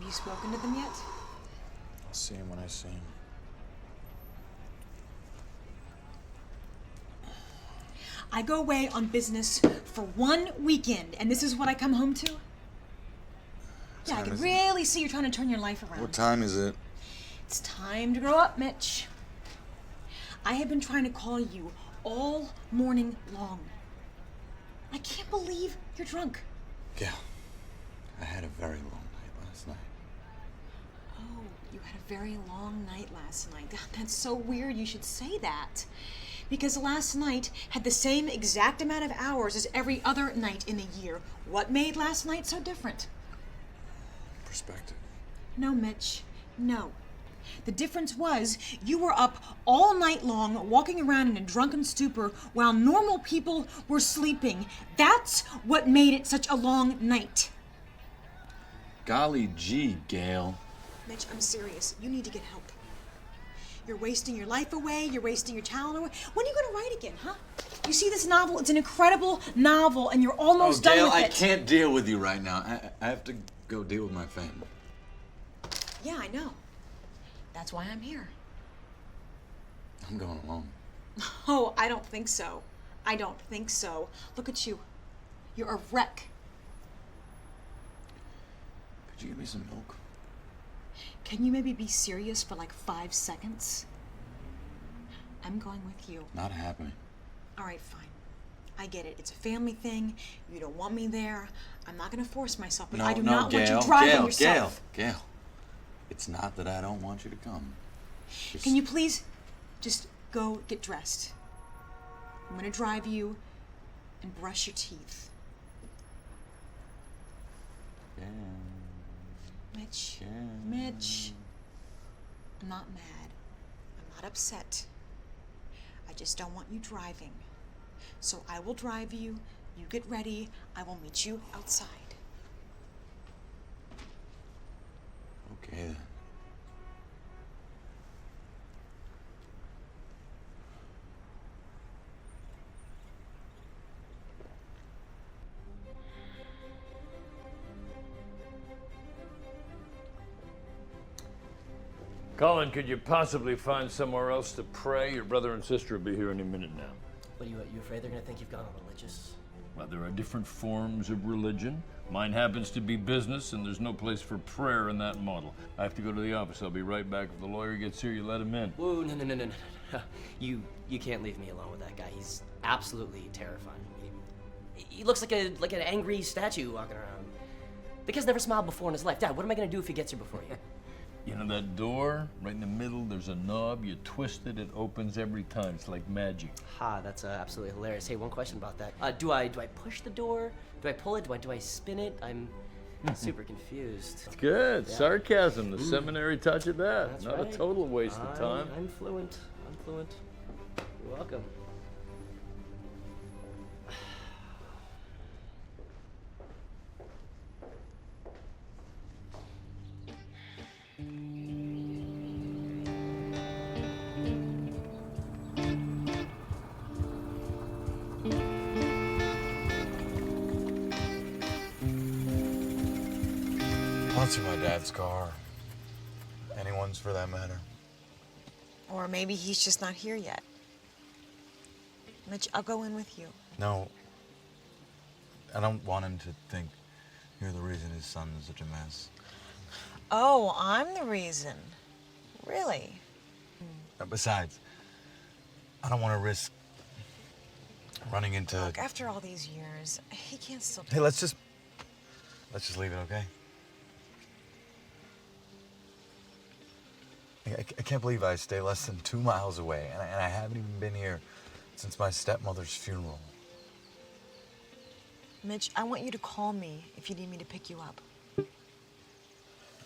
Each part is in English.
Have you spoken to them yet? I'll see him when I see him. I go away on business for 1 weekend, and this is what I come home to? Yeah, I can really see you're trying to turn your life around. What time is it? It's time to grow up, Mitch. I have been trying to call you all morning long. I can't believe you're drunk. Yeah. I had a very long night last night. Oh, you had a very long night last night. That's so weird you should say that. Because last night had the same exact amount of hours as every other night in the year. What made last night so different? Perspective. No, Mitch, no. The difference was you were up all night long walking around in a drunken stupor while normal people were sleeping. That's what made it such a long night. Golly gee, Gail. Mitch, I'm serious. You need to get help. You're wasting your life away. You're wasting your talent away. When are you going to write again, huh? You see this novel? It's an incredible novel, and you're almost done Gail, with it. I can't deal with you right now. I have to go deal with my family. Yeah, I know. That's why I'm here. I'm going alone. Oh, I don't think so. I don't think so. Look at you. You're a wreck. Could you give me some milk? Can you maybe be serious for like 5 seconds? I'm going with you. Not happening. All right, fine. I get it. It's a family thing. You don't want me there. I'm not going to force myself, but I do not want you driving yourself. Gail. It's not that I don't want you to come. Can you please just go get dressed? I'm going to drive you and brush your teeth. Yeah. Mitch, Yeah. Mitch, I'm not mad. I'm not upset. I just don't want you driving. So I will drive you. You get ready. I will meet you outside. Okay then. Colin, could you possibly find somewhere else to pray? Your brother and sister will be here any minute now. What, are you afraid they're gonna think you've gone all religious? Well, there are different forms of religion. Mine happens to be business, and there's no place for prayer in that model. I have to go to the office. I'll be right back. If the lawyer gets here, you let him in. Whoa, no. You can't leave me alone with that guy. He's absolutely terrifying. He looks like an angry statue walking around. The kid's never smiled before in his life. Dad, what am I gonna do if he gets here before you? You know that door, right in the middle, there's a knob. You twist it, it opens every time. It's like magic. Ha, that's absolutely hilarious. Hey, one question about that. Do I push the door? Do I pull it? Do I spin it? I'm super confused. It's good. Yeah. Sarcasm, the seminary touch of that. That's Not right. a total waste of time. I'm fluent. You're welcome. I don't see my dad's car. Anyone's for that matter. Or maybe he's just not here yet. Mitch, I'll go in with you. No. I don't want him to think you're the reason his son is such a mess. Oh, I'm the reason. Really? Besides, I don't want to risk running into... Look, after all these years, he can't still... Hey, let's just leave it, okay? I can't believe I stay less than 2 miles away, and I haven't even been here since my stepmother's funeral. Mitch, I want you to call me if you need me to pick you up.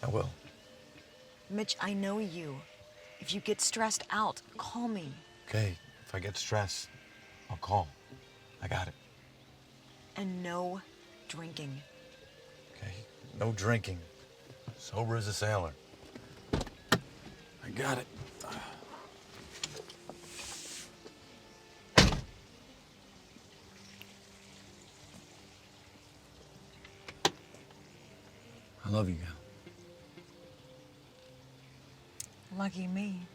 I will. Mitch, I know you. If you get stressed out, call me. Okay, if I get stressed, I'll call. I got it. And no drinking. Okay, no drinking. Sober as a sailor. I got it. I love you, Gal. Lucky me.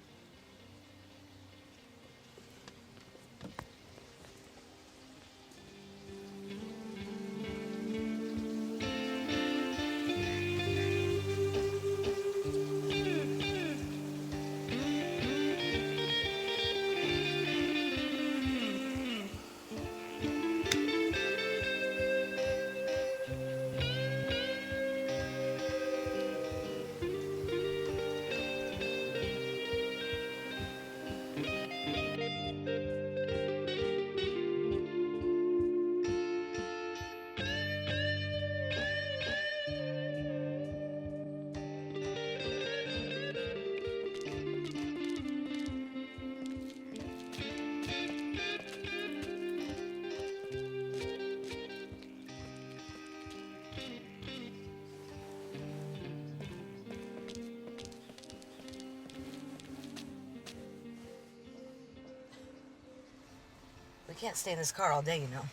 We can't stay in this car all day, you know.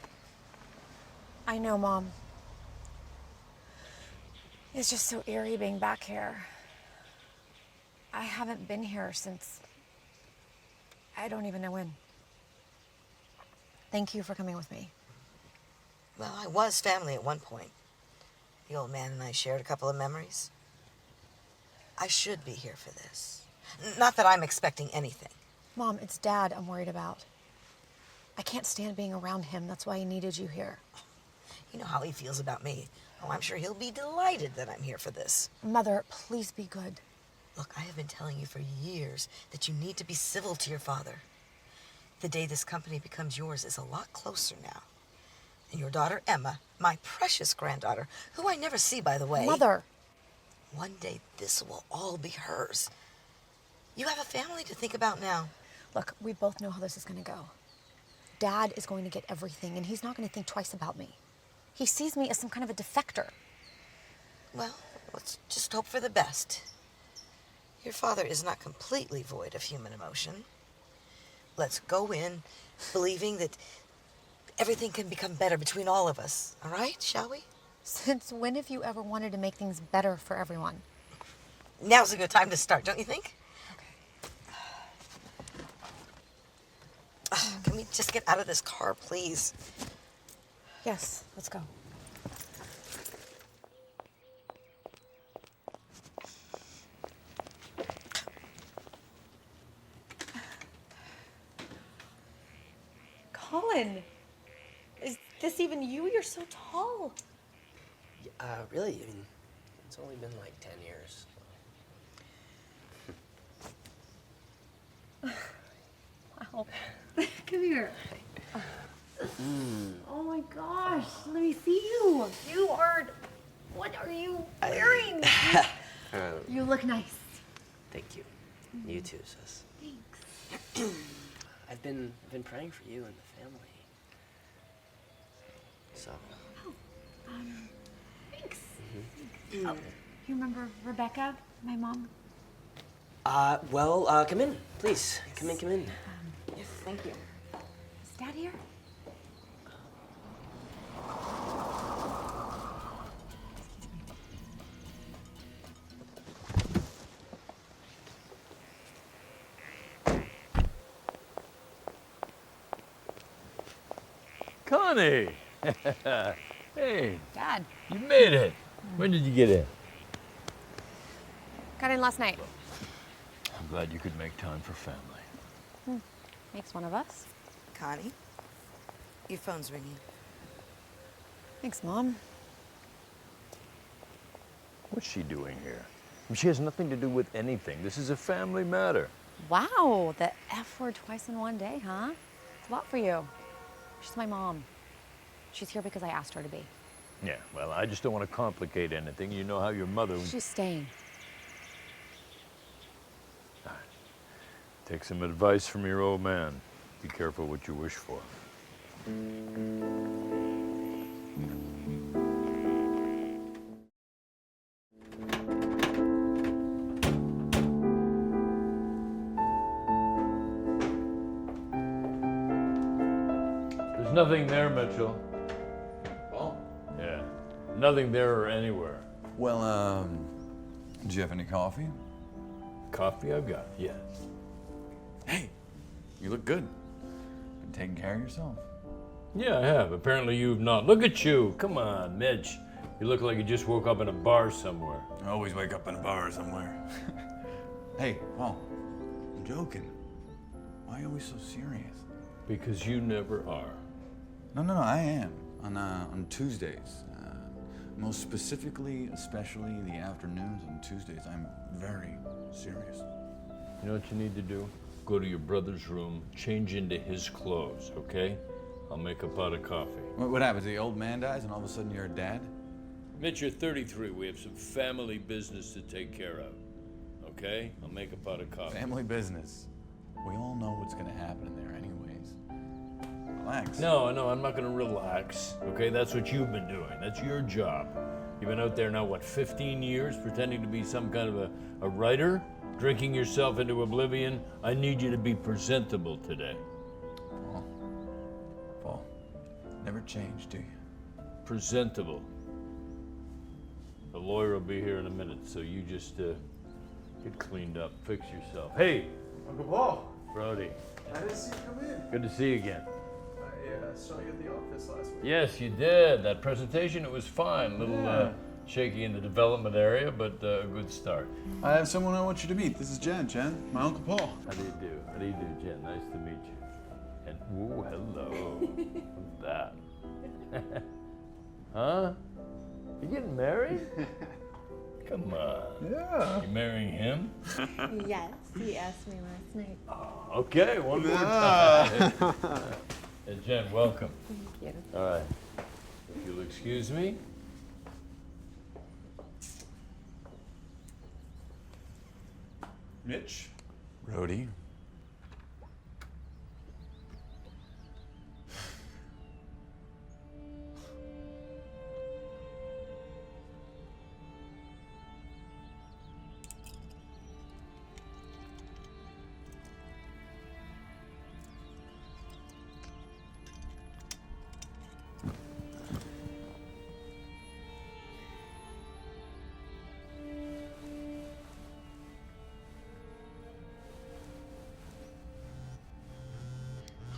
I know, Mom. It's just so eerie being back here. I haven't been here since... I don't even know when. Thank you for coming with me. Well, I was family at one point. The old man and I shared a couple of memories. I should be here for this. Not that I'm expecting anything. Mom, it's Dad I'm worried about. I can't stand being around him. That's why he needed you here. You know how he feels about me. Oh, I'm sure he'll be delighted that I'm here for this. Mother, please be good. Look, I have been telling you for years that you need to be civil to your father. The day this company becomes yours is a lot closer now. And your daughter, Emma, my precious granddaughter, who I never see, by the way. Mother! One day, this will all be hers. You have a family to think about now. Look, we both know how this is going to go. Dad is going to get everything, and he's not going to think twice about me. He sees me as some kind of a defector. Well, let's just hope for the best. Your father is not completely void of human emotion. Let's go in believing that everything can become better between all of us. All right, shall we? Since when have you ever wanted to make things better for everyone? Now's a good time to start, don't you think? Can we just get out of this car, please? Yes, let's go. Colin, is this even you? You're so tall. Really? I mean, it's only been like 10 years. Wow. Come here. Oh my gosh, let me see you. What are you wearing? You look nice. Thank you. You too, sis. Thanks. I've been praying for you and the family. So. Thanks. Oh, you remember Rebecca, my mom? Well, come in, please. Come in. Yes, thank you. Is Dad here? Connie! Hey, Dad. you made it. When did you get in? Got in last night. I'm glad you could make time for family. Makes one of us. Connie, your phone's ringing. Thanks, Mom. What's she doing here? I mean, she has nothing to do with anything. This is a family matter. Wow, the F word twice in one day, huh? It's a lot for you. She's my mom. She's here because I asked her to be. Yeah, well, I just don't want to complicate anything. You know how your mother... She's staying. Take some advice from your old man. Be careful what you wish for. There's nothing there, Mitchell. Oh. Yeah, nothing there or anywhere. Well, do you have any coffee? Coffee I've got, yes. Hey, you look good. Been taking care of yourself. Yeah, I have. Apparently you've not. Look at you. Come on, Mitch. You look like you just woke up in a bar somewhere. I always wake up in a bar somewhere. Hey, Paul, I'm joking. Why are you always so serious? Because you never are. No, I am. On Tuesdays. Most specifically, especially the afternoons on Tuesdays, I'm very serious. You know what you need to do? Go to your brother's room, change into his clothes, okay? I'll make a pot of coffee. What happens? The old man dies and all of a sudden you're a dad? Mitch, you're 33. We have some family business to take care of, okay? I'll make a pot of coffee. Family business. We all know what's gonna happen in there anyways. Relax. No, I'm not gonna relax, okay? That's what you've been doing. That's your job. You've been out there now, what, 15 years pretending to be some kind of a writer? Drinking yourself into oblivion? I need you to be presentable today. Paul, never change, do you? Presentable. The lawyer will be here in a minute, so you just get cleaned up, fix yourself. Hey, Uncle Paul, Brody. I didn't see you come in. Good to see you again. I saw you at the office last week. Yes, you did. That presentation, it was fine. A little shaky in the development area, but a good start. I have someone I want you to meet. This is Jen, my Uncle Paul. How do you do, Jen? Nice to meet you. And, ooh, hello. What's that? Huh? You getting married? Come on. Yeah. You marrying him? Yes, he asked me last night. Okay, one more time. And Jen, welcome. Thank you. All right. If you'll excuse me. Mitch? Brody.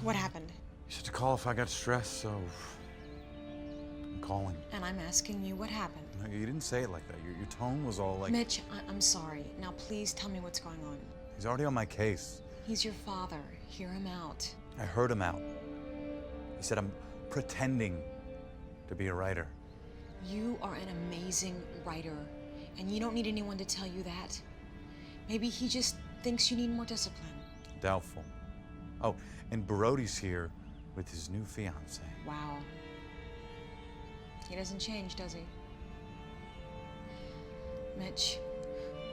What happened? You said to call if I got stressed, so I'm calling. And I'm asking you what happened. No, you didn't say it like that. Your tone was all like... Mitch, I'm sorry. Now please tell me what's going on. He's already on my case. He's your father. Hear him out. I heard him out. He said I'm pretending to be a writer. You are an amazing writer, and you don't need anyone to tell you that. Maybe he just thinks you need more discipline. Doubtful. Oh, and Brody's here with his new fiancée. Wow. He doesn't change, does he? Mitch,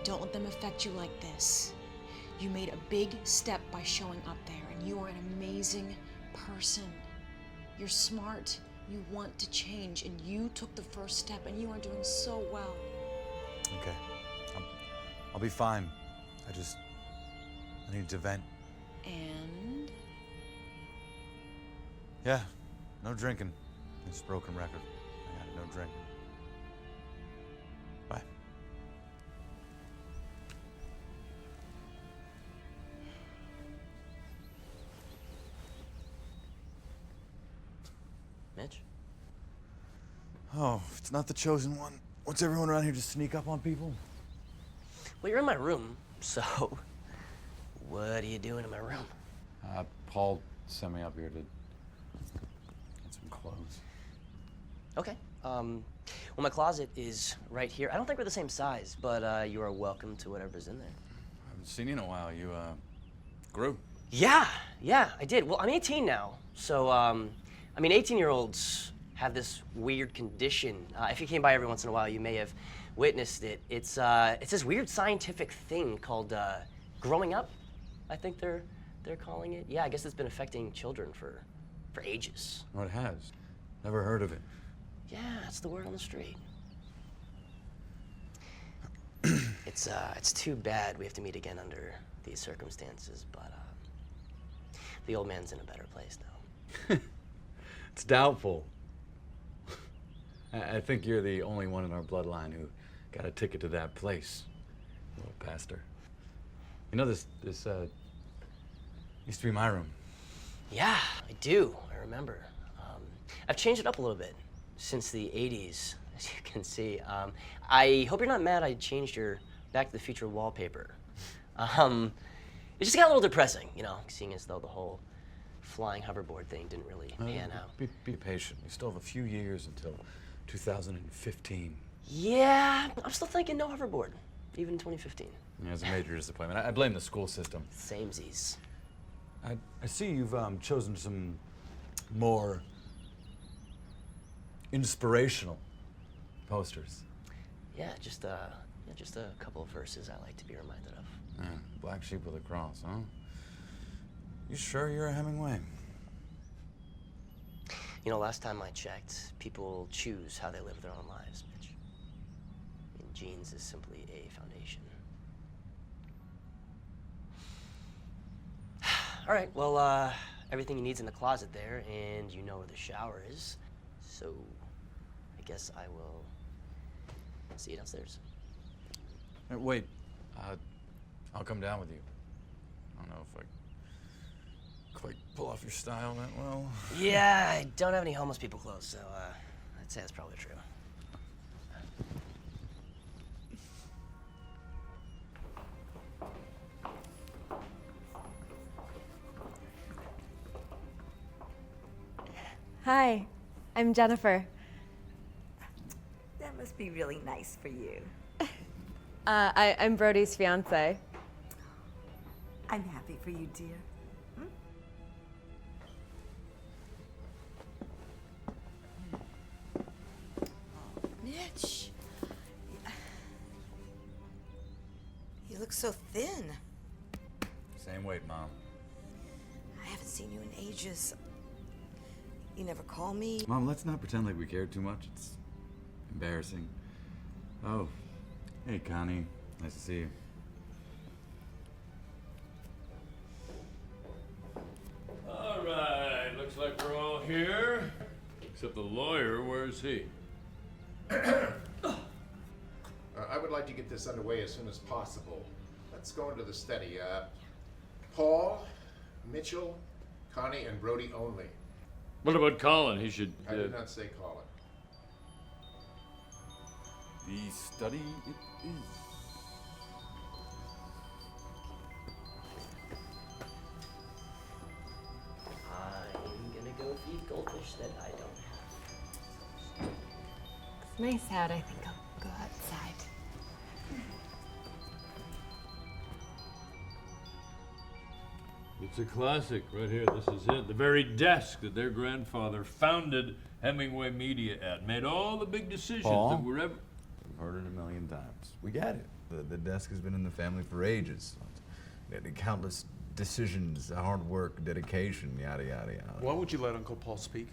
don't let them affect you like this. You made a big step by showing up there, and you are an amazing person. You're smart, you want to change, and you took the first step, and you are doing so well. Okay. I'll be fine. I need to vent. And? Yeah, no drinking. It's a broken record. I got it, no drinking. Bye. Mitch? Oh, it's not the chosen one. What's everyone around here just sneak up on people? Well, you're in my room, so what are you doing in my room? Paul sent me up here to get some clothes. Okay. Well, my closet is right here. I don't think we're the same size, but you are welcome to whatever's in there. I haven't seen you in a while. You, grew. Yeah, I did. Well, I'm 18 now, so, 18-year-olds have this weird condition. If you came by every once in a while, you may have witnessed it. It's this weird scientific thing called growing up, I think they're calling it. Yeah, I guess it's been affecting children for ages. Oh, it has. Never heard of it. Yeah, it's the word on the street. It's too bad we have to meet again under these circumstances, but the old man's in a better place now. It's doubtful. I think you're the only one in our bloodline who got a ticket to that place, little pastor. You know, this used to be my room. Yeah, I do. I remember. I've changed it up a little bit since the 80s, as you can see. I hope you're not mad I changed your Back to the Future wallpaper. It just got a little depressing, you know, seeing as though the whole flying hoverboard thing didn't really pan out. Be patient. We still have a few years until 2015. Yeah, I'm still thinking no hoverboard, even in 2015. Yeah, it's a major disappointment. I blame the school system. Samesies. I see you've chosen some more inspirational posters. Yeah, just a couple of verses I like to be reminded of. Yeah, black sheep with a cross, huh? You sure you're a Hemingway? You know, last time I checked, people choose how they live their own lives, Mitch. Genes is simply a foundation. All right, well, everything you need's in the closet there, and you know where the shower is. So, I guess I will see you downstairs. Hey, wait, I'll come down with you. I don't know if I quite pull off your style that well. Yeah, I don't have any homeless people clothes, so I'd say that's probably true. Hi, I'm Jennifer. That must be really nice for you. I'm Brody's fiance. I'm happy for you, dear. Mitch. You look so thin. Same weight, Mom. I haven't seen you in ages. You never call me. Mom, let's not pretend like we cared too much. It's embarrassing. Oh, hey, Connie. Nice to see you. All right, looks like we're all here. Except the lawyer, where's he? I would like to get this underway as soon as possible. Let's go into the study. Paul, Mitchell, Connie and Brody only. What about Colin? He should. I did not say Colin. The study it is. I'm gonna go feed goldfish that I don't have. It's nice out. I think I'll go outside. It's a classic right here. This is it. The very desk that their grandfather founded Hemingway Media at. Made all the big decisions Paul? that were ever. We've heard it a million times. We get it. The desk has been in the family for ages. The countless decisions, hard work, dedication, yada, yada, yada. Why would you let Uncle Paul speak?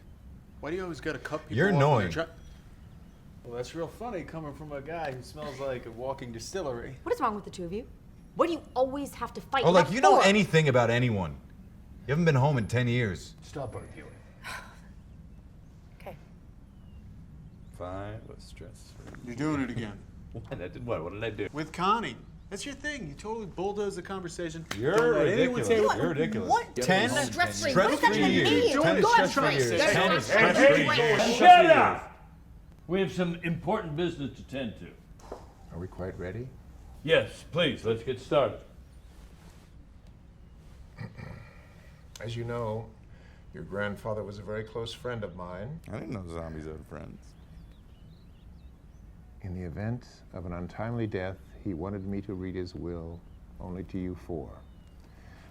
Why do you always gotta cut people You're off when they're annoying. Well, that's real funny coming from a guy who smells like a walking distillery. What is wrong with the two of you? What do you always have to fight? Oh, like What you know for? anything about anyone. You haven't been home in 10 years. Stop arguing. Okay. Fine, but stress. You're doing it again. What? I did what? What did I do? With Connie. That's your thing. You totally bulldoze the conversation. You're Don't let anyone ridiculous. say what- You're ridiculous. What? 10 Stress-free. What does that stress-free even years. mean? 10 Go ahead, stress-free years. Trace. 10 stress-free years. Shut up! We have some important business to tend to. Are we quite ready? Yes, please, let's get started. As you know, your grandfather was a very close friend of mine. I didn't know zombies had friends. In the event of an untimely death, he wanted me to read his will only to you four.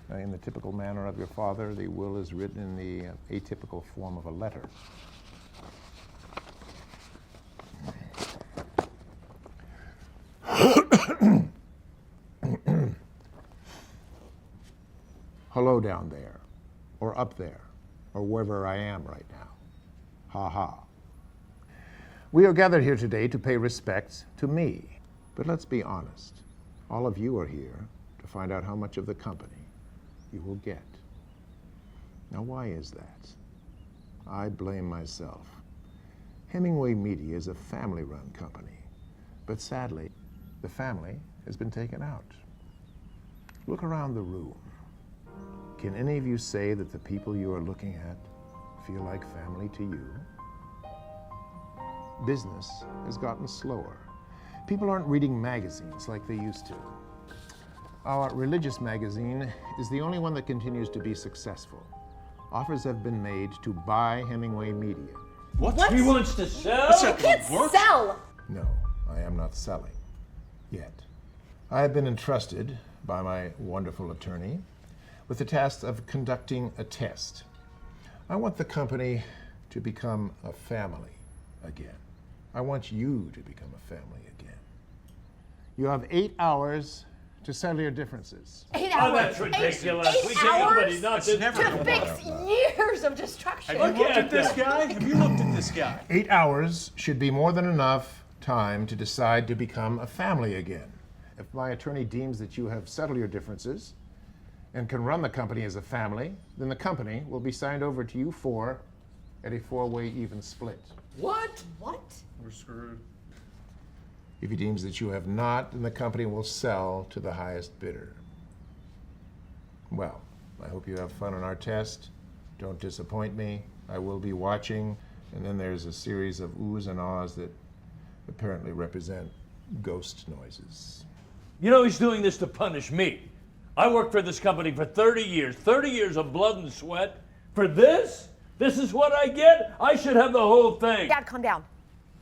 Now, in the typical manner of your father, the will is written in the atypical form of a letter. Hello down there, or up there, or wherever I am right now. Ha ha. We are gathered here today to pay respects to me. But let's be honest. All of you are here to find out how much of the company you will get. Now, why is that? I blame myself. Hemingway Media is a family-run company. But sadly, the family has been taken out. Look around the room. Can any of you say that the people you are looking at feel like family to you? Business has gotten slower. People aren't reading magazines like they used to. Our religious magazine is the only one that continues to be successful. Offers have been made to buy Hemingway Media. What? He wants to sell? What's that? You can't Work? sell. No, I am not selling. Yet. I have been entrusted by my wonderful attorney with the task of conducting a test. I want the company to become a family again. I want you to become a family again. You have 8 hours to settle your differences. 8 Oh, hours. that's ridiculous. Eight We can't nobody hours not That's never to gonna fix years of destruction. Have you looked at at this that. guy? Have you looked at this guy? 8 hours should be more than enough time to decide to become a family again. If my attorney deems that you have settled your differences and can run the company as a family, then the company will be signed over to you four at a four-way even split. What? What? We're screwed. If he deems that you have not, then the company will sell to the highest bidder. Well, I hope you have fun on our test. Don't disappoint me. I will be watching. And then there's a series of oohs and ahs that apparently represent ghost noises. You know he's doing this to punish me. I worked for this company for 30 years of blood and sweat. For this? This is what I get? I should have the whole thing. Dad, calm down.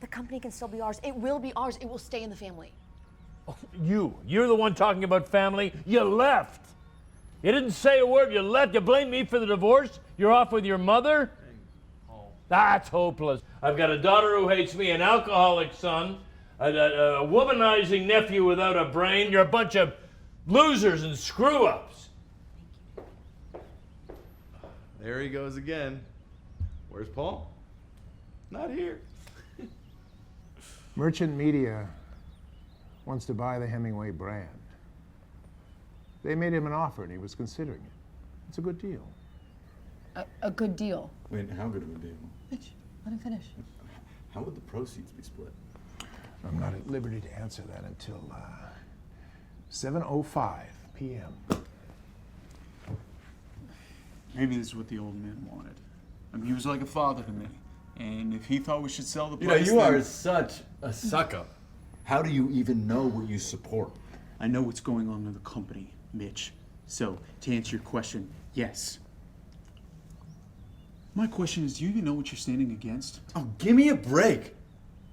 The company can still be ours. It will be ours. It will stay in the family. You're the one talking about family. You left. You didn't say a word. You left. You blame me for the divorce. You're off with your mother. That's hopeless. I've got a daughter who hates me, an alcoholic son, a womanizing nephew without a brain. You're a bunch of losers and screw-ups. There he goes again. Where's Paul? Not here. Merchant Media wants to buy the Hemingway brand. They made him an offer and he was considering it. It's a good deal. A good deal. Wait, how good of a deal? Mitch, let him finish. How would the proceeds be split? I'm not at liberty to answer that until 7:05 p.m. Maybe this is what the old man wanted. I mean, he was like a father to me. And if he thought we should sell the You know, place, you then are such a suck-up. How do you even know what you support? I know what's going on in the company, Mitch. So, to answer your question, yes. My question is, do you even know what you're standing against? Oh, give me a break.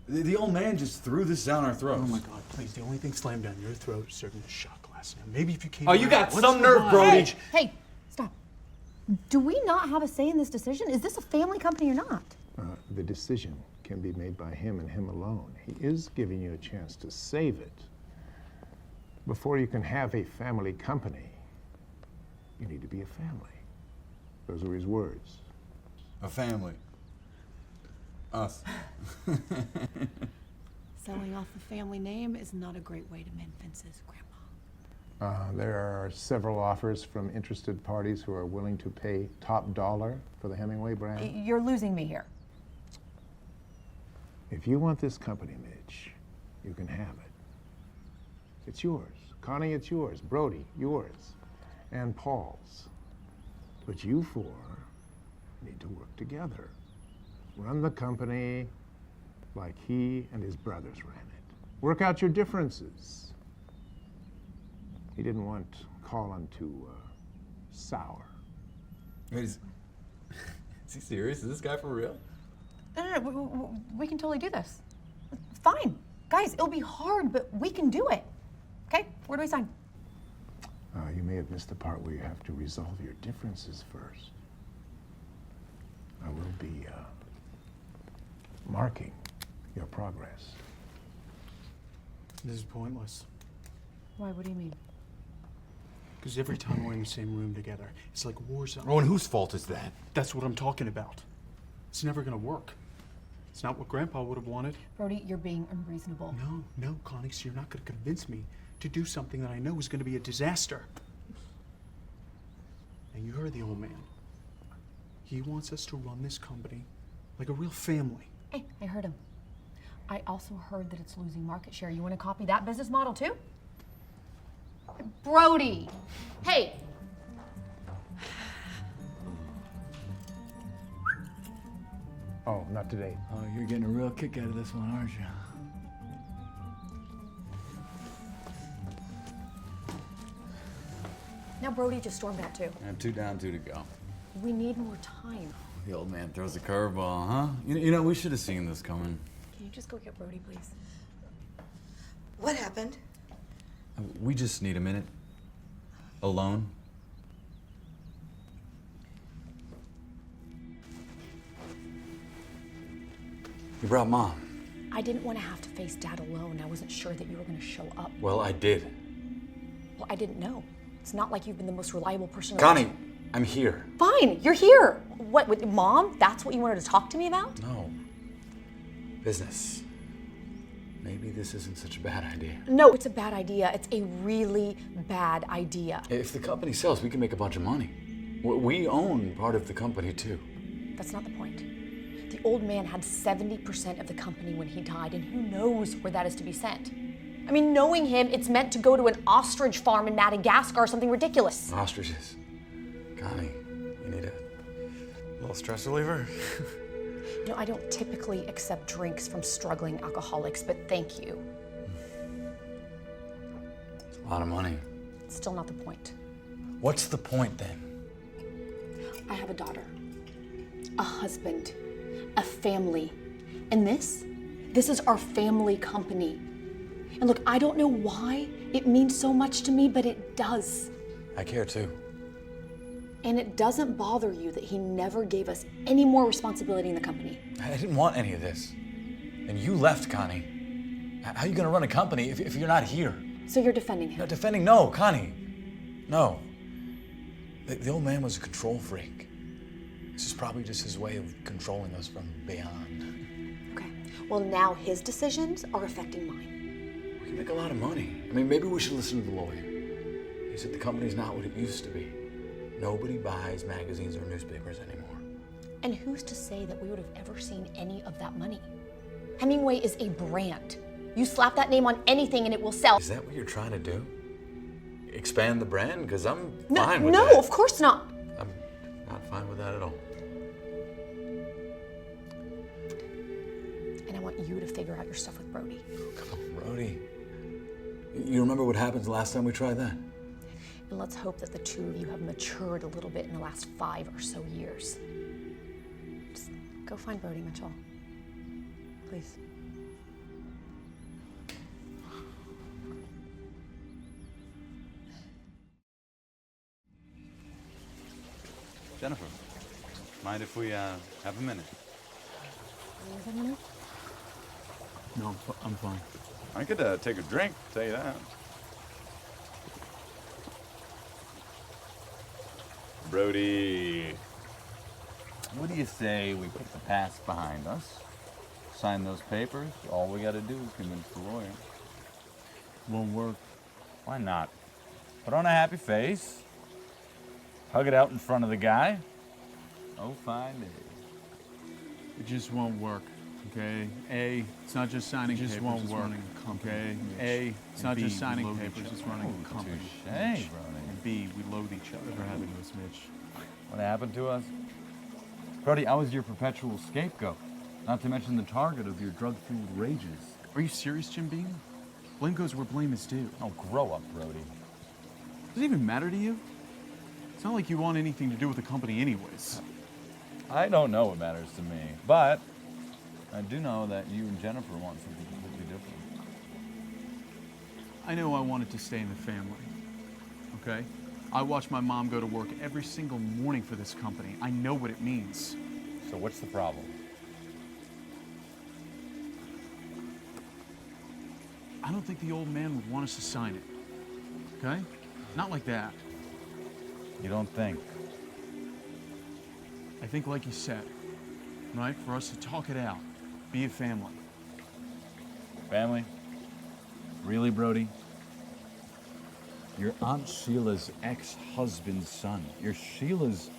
The old man just threw this down our throats. Oh my God, please, the only thing slammed down your throat is serving a shot glass. Now, maybe if you came Oh, you around got once some in a nerve, while- Brody. Hey, stop. Do we not have a say in this decision? Is this a family company or not? The decision can be made by him and him alone. He is giving you a chance to save it. Before you can have a family company, you need to be a family. Those were his words. A family. Us. Selling off the family name is not a great way to mend fences, Grandpa. There are several offers from interested parties who are willing to pay top dollar for the Hemingway brand. You're losing me here. If you want this company, Mitch, you can have it. It's yours. Connie, it's yours. Brody, yours. And Paul's. But you four need to work together. Run the company like he and his brothers ran it. Work out your differences. He didn't want Colin to sour. Wait, is he serious? Is this guy for real? No, we can totally do this. Fine. Guys, it'll be hard, but we can do it. Okay, where do we sign? You may have missed the part where you have to resolve your differences first. I will be marking your progress. This is pointless. Why, what do you mean? Because every time we're in the same room together, it's like war zone. Oh, and whose fault is that? That's what I'm talking about. It's never gonna work. It's not what Grandpa would have wanted. Brody, you're being unreasonable. No, Connie, so you're not gonna convince me to do something that I know is gonna be a disaster. And you heard the old man. He wants us to run this company like a real family. Hey, I heard him. I also heard that it's losing market share. You want to copy that business model too? Brody! Hey! Oh, not today. Oh, you're getting a real kick out of this one, aren't you? Now Brody just stormed out too. And 2 down, 2 to go. We need more time. The old man throws a curveball, huh? You know, we should have seen this coming. Can you just go get Brody, please? What happened? We just need a minute. Alone. You brought Mom. I didn't want to have to face Dad alone. I wasn't sure that you were going to show up. Well, I did. Well, I didn't know. It's not like you've been the most reliable person. Connie, I'm here. Fine, you're here. What, with Mom? That's what you wanted to talk to me about? No. Business. Maybe this isn't such a bad idea. No, it's a bad idea. It's a really bad idea. If the company sells, we can make a bunch of money. We own part of the company, too. That's not the point. The old man had 70% of the company when he died, and who knows where that is to be sent. I mean, knowing him, it's meant to go to an ostrich farm in Madagascar or something ridiculous. Ostriches. Connie, you need a little stress reliever? You know, I don't typically accept drinks from struggling alcoholics, but thank you. It's a lot of money. It's still not the point. What's the point, then? I have a daughter, a husband, a family, and this is our family company. And look, I don't know why it means so much to me, but it does. I care, too. And it doesn't bother you that he never gave us any more responsibility in the company. I didn't want any of this. And you left, Connie. How are you gonna run a company if you're not here? So you're defending him? No, defending, no, Connie. No. The old man was a control freak. This is probably just his way of controlling us from beyond. Okay, well now his decisions are affecting mine. We can make a lot of money. I mean, maybe we should listen to the lawyer. He said the company's not what it used to be. Nobody buys magazines or newspapers anymore. And who's to say that we would have ever seen any of that money? Hemingway is a brand. You slap that name on anything and it will sell. Is that what you're trying to do? Expand the brand? Because I'm No, fine with no, that. of course not. I'm Not fine with that at all. And I want you to figure out your stuff with Brody. Come on, Brody. You remember what happened the last time we tried that? And let's hope that the two of you have matured a little bit in the last 5 or so years. Just go find Brody, Mitchell. Please. Jennifer, mind if we have a minute? No, I'm fine. I could take a drink, tell you that. Brody, what do you say we put the past behind us? Sign those papers. All we got to do is convince the lawyer. Won't work. Why not? Put on a happy face. Hug it out in front of the guy. Oh, fine day. It just won't work, okay? A, it's not just signing papers, won't it's work, running a company. okay? A, it's not B, just we signing loathe papers, each it's other. running a Oh, company. touche, Mitch. Brody. And B, we loathe each other. Whatever happened to us, Mitch? What happened to us? Brody, I was your perpetual scapegoat. Not to mention the target of your drug-fueled rages. Are you serious, Jim Beam? Blame goes where blame is due. Oh, grow up, Brody. Does it even matter to you? It's not like you want anything to do with the company anyways. I don't know what matters to me, but I do know that you and Jennifer want something completely different. I know I wanted to stay in the family, okay? I watch my mom go to work every single morning for this company. I know what it means. So what's the problem? I don't think the old man would want us to sign it, okay? Not like that. You don't think? I think like you said, right? For us to talk it out, be a family. Family? Really, Brody? Your Aunt Sheila's ex-husband's son. You're Sheila's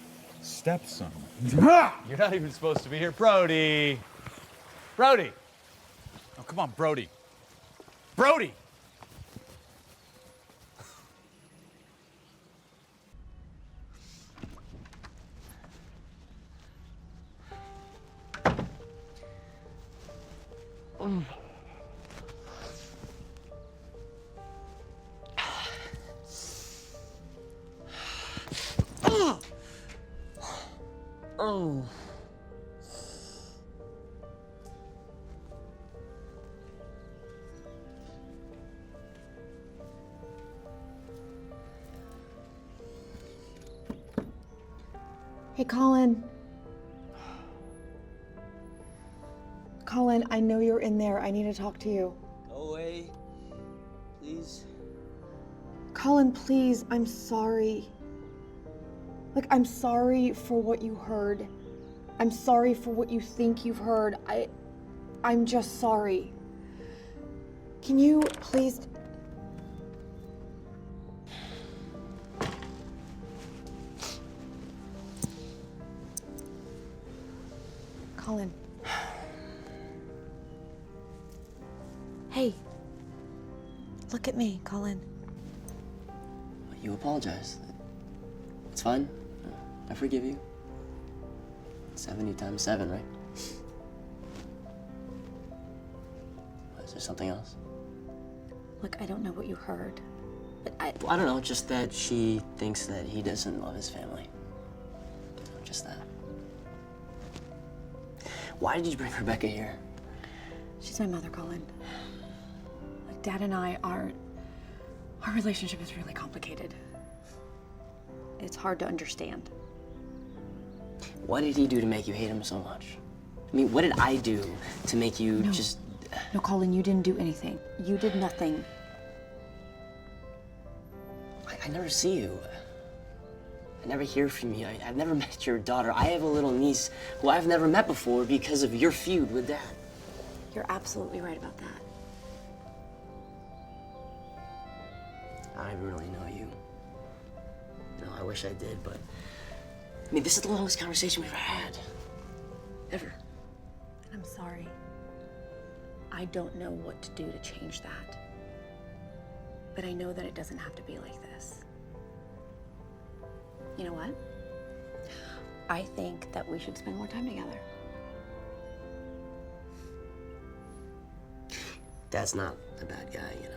stepson. You're not even supposed to be here. Brody! Brody! Oh, come on, Brody. Brody! Oh. Hey, Colin. Colin, I know you're in there. I need to talk to you. Go away, please. Colin, please, I'm sorry. Like, I'm sorry for what you heard. I'm sorry for what you think you've heard. I'm just sorry. Can you please... Colin. Hey. Look at me, Colin. You apologize. It's fine. I forgive you. 70 times 7, right? Is there something else? Look, I don't know what you heard, but Well, I don't know, just that she thinks that he doesn't love his family. Just that. Why did you bring Rebecca here? She's my mother, Colin. Like, Dad and I our relationship is really complicated. It's hard to understand. What did he do to make you hate him so much? I mean, what did I do to make you just... No, Colin, you didn't do anything. You did nothing. I never see you. I never hear from you. I've never met your daughter. I have a little niece who I've never met before because of your feud with Dad. You're absolutely right about that. I really know you. No, I wish I did, but... I mean, this is the longest conversation we've ever had. Ever. I'm sorry. I don't know what to do to change that. But I know that it doesn't have to be like this. You know what? I think that we should spend more time together. Dad's not a bad guy, you know.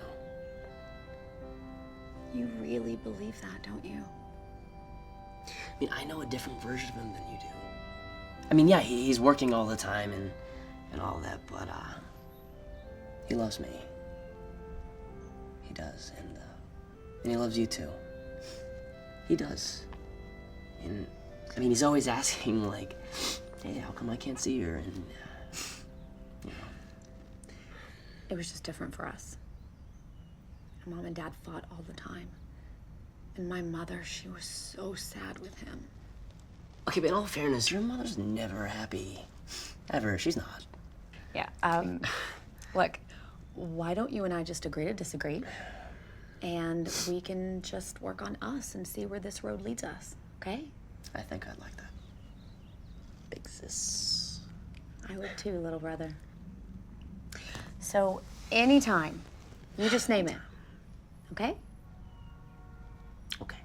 You really believe that, don't you? I mean, I know a different version of him than you do. I mean, yeah, he's working all the time and all that, but he loves me. He does, and he loves you too. He does. And I mean, he's always asking like, "Hey, how come I can't see her?" And you know. It was just different for us. Mom and Dad fought all the time. And my mother, she was so sad with him. Okay, but in all fairness, your mother's never happy. Ever. She's not. Yeah, look, why don't you and I just agree to disagree? And we can just work on us and see where this road leads us, okay? I think I'd like that. Big sis. I would too, little brother. So, anytime, you just name it, okay? Okay.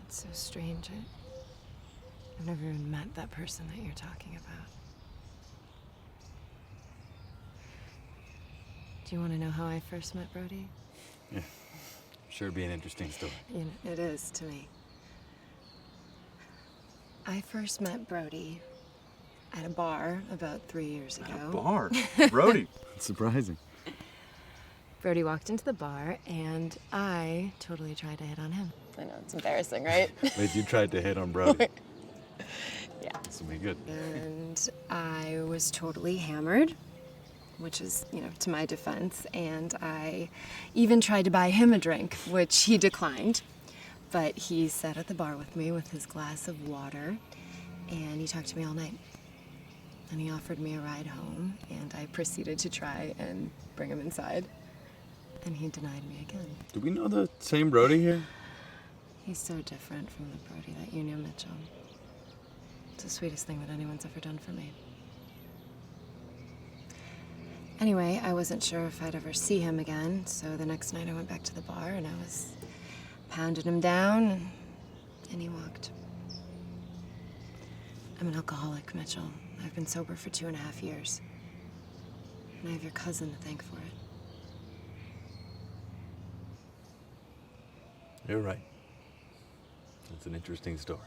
It's so strange. I've never even met that person that you're talking about. Do you want to know how I first met Brody? Yeah, sure be an interesting story. You know, it is to me. I first met Brody at a bar about 3 years ago. Bar? Brody. It's surprising. Brody walked into the bar, and I totally tried to hit on him. I know, it's embarrassing, right? Wait, you tried to hit on Brody? Yeah. This will be good. And I was totally hammered, which is, you know, to my defense. And I even tried to buy him a drink, which he declined. But he sat at the bar with me with his glass of water, and he talked to me all night. And he offered me a ride home, and I proceeded to try and bring him inside. And he denied me again. Do we know the same Brody here? He's so different from the Brody that you knew, Mitchell. It's the sweetest thing that anyone's ever done for me. Anyway, I wasn't sure if I'd ever see him again, so the next night I went back to the bar and I was pounding him down, and he walked. I'm an alcoholic, Mitchell. I've been sober for 2.5 years. And I have your cousin to thank for it. You're right. It's an interesting story.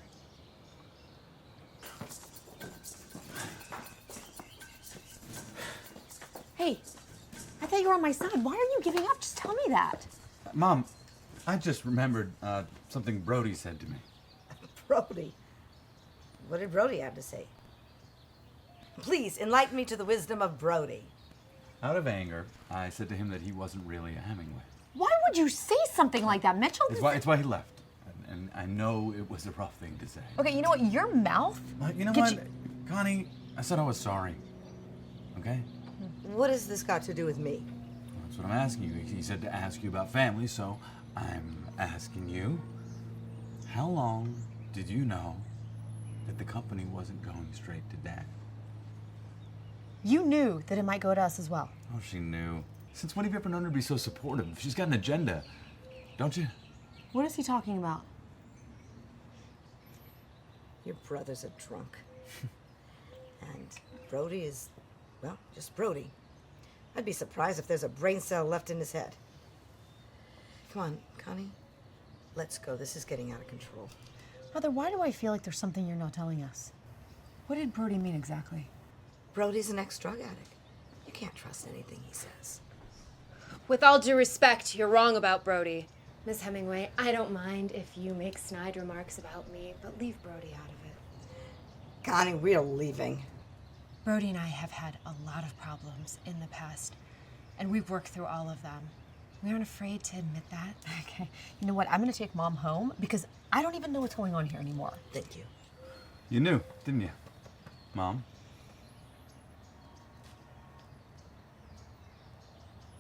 Hey, I thought you were on my side. Why are you giving up? Just tell me that. Mom, I just remembered something Brody said to me. Brody? What did Brody have to say? Please, enlighten me to the wisdom of Brody. Out of anger, I said to him that he wasn't really a Hemingway. Why would you say something like that, Mitchell? It's why he left. And I know it was a rough thing to say. Okay, you know what? Your mouth. You know what, Connie? I said I was sorry. Okay? What has this got to do with me? Well, that's what I'm asking you. He said to ask you about family, so I'm asking you, how long did you know that the company wasn't going straight to Dad? You knew that it might go to us as well. Oh, she knew. Since when have you ever known her to be so supportive? She's got an agenda, don't you? What is he talking about? Your brother's a drunk. And Brody is, well, just Brody. I'd be surprised if there's a brain cell left in his head. Come on, Connie. Let's go. This is getting out of control. Mother, why do I feel like there's something you're not telling us? What did Brody mean exactly? Brody's an ex-drug addict. You can't trust anything he says. With all due respect, you're wrong about Brody. Miss Hemingway, I don't mind if you make snide remarks about me, but leave Brody out of it. Connie, we're leaving. Brody and I have had a lot of problems in the past, and we've worked through all of them. We aren't afraid to admit that. Okay. You know what? I'm going to take Mom home because I don't even know what's going on here anymore. Thank you. You knew, didn't you, Mom?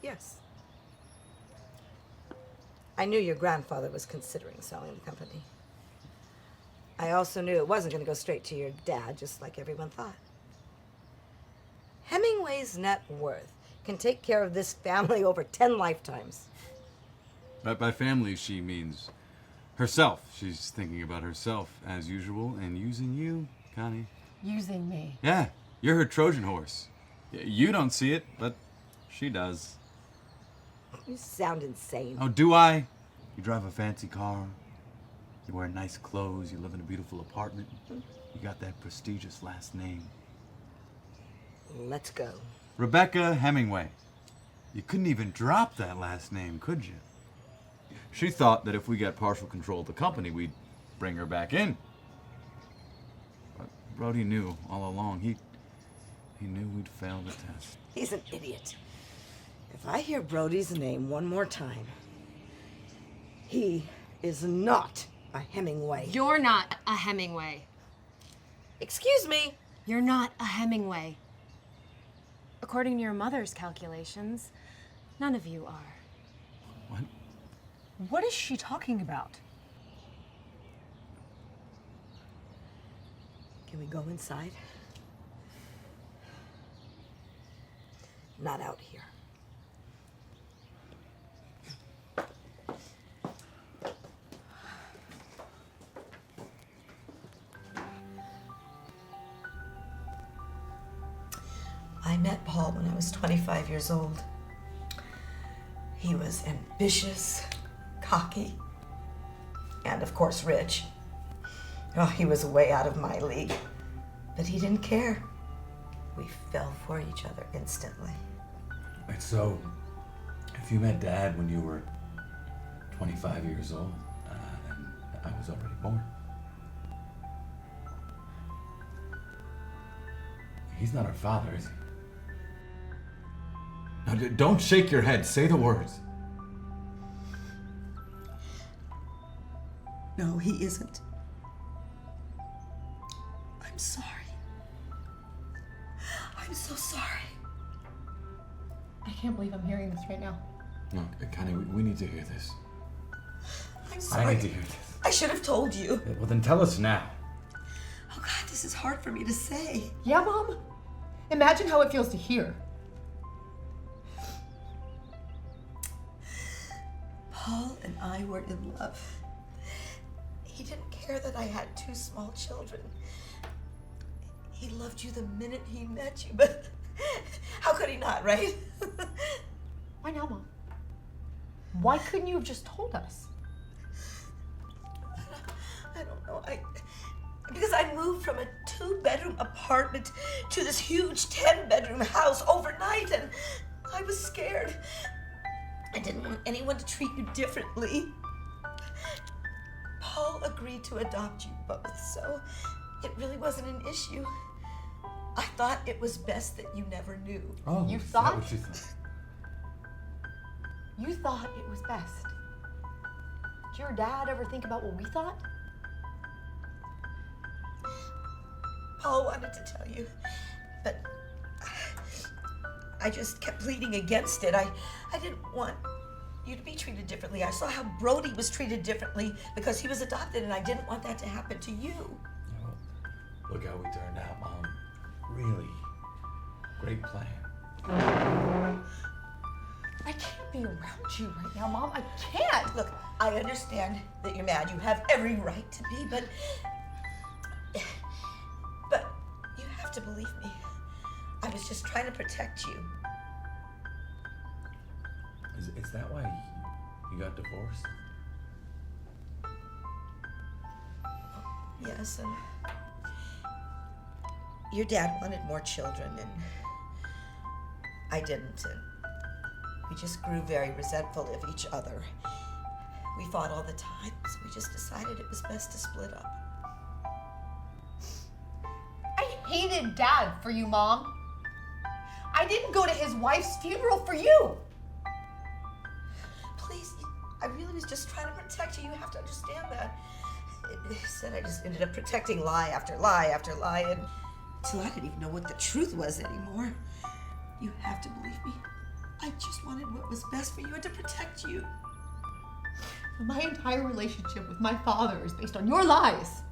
Yes. I knew your grandfather was considering selling the company. I also knew it wasn't going to go straight to your dad, just like everyone thought. Hemingway's net worth can take care of this family over 10 lifetimes. By family, she means herself. She's thinking about herself as usual and using you, Connie. Using me. Yeah, you're her Trojan horse. You don't see it, but she does. You sound insane. Oh, do I? You drive a fancy car. You wear nice clothes. You live in a beautiful apartment. You got that prestigious last name. Let's go. Rebecca Hemingway. You couldn't even drop that last name, could you? She thought that if we got partial control of the company, we'd bring her back in. But Brody knew all along. He knew we'd fail the test. He's an idiot. If I hear Brody's name one more time, he is not a Hemingway. You're not a Hemingway. Excuse me? You're not a Hemingway. According to your mother's calculations, none of you are. What? What is she talking about? Can we go inside? Not out here. I met Paul when I was 25 years old. He was ambitious, cocky, and of course rich. Oh, he was way out of my league, but he didn't care. We fell for each other instantly. Wait, so if you met Dad when you were 25 years old, and I was already born. He's not our father, is he? Now, don't shake your head. Say the words. No, he isn't. I'm sorry. I'm so sorry. I can't believe I'm hearing this right now. No, Connie, we need to hear this. I'm sorry. I need to hear this. I should have told you. Well, then tell us now. Oh, God, this is hard for me to say. Yeah, Mom? Imagine how it feels to hear. Paul and I were in love. He didn't care that I had 2 small children. He loved you the minute he met you, but how could he not, right? Why now, Mom? Why couldn't you have just told us? I don't know. Because I moved from a 2-bedroom apartment to this huge 10-bedroom house overnight, and I was scared. I didn't want anyone to treat you differently. Paul agreed to adopt you both, so it really wasn't an issue. I thought it was best that you never knew. Oh, You is thought? that what you thought? You thought it was best. Did your dad ever think about what we thought? Paul wanted to tell you, but I just kept pleading against it. I didn't want you to be treated differently. I saw how Brody was treated differently because he was adopted, and I didn't want that to happen to you. Yeah, well, look how we turned out, Mom. Really great plan. I can't be around you right now, Mom. I can't. Look, I understand that you're mad. You have every right to be, but you have to believe me. I was just trying to protect you. Is that why you got divorced? Yes, and your dad wanted more children, and I didn't, and we just grew very resentful of each other. We fought all the time, so we just decided it was best to split up. I hated Dad for you, Mom. I didn't go to his wife's funeral for you. Please, I really was just trying to protect you. You have to understand that. Instead, I just ended up protecting lie after lie after lie, and until I didn't even know what the truth was anymore. You have to believe me. I just wanted what was best for you and to protect you. My entire relationship with my father is based on your lies.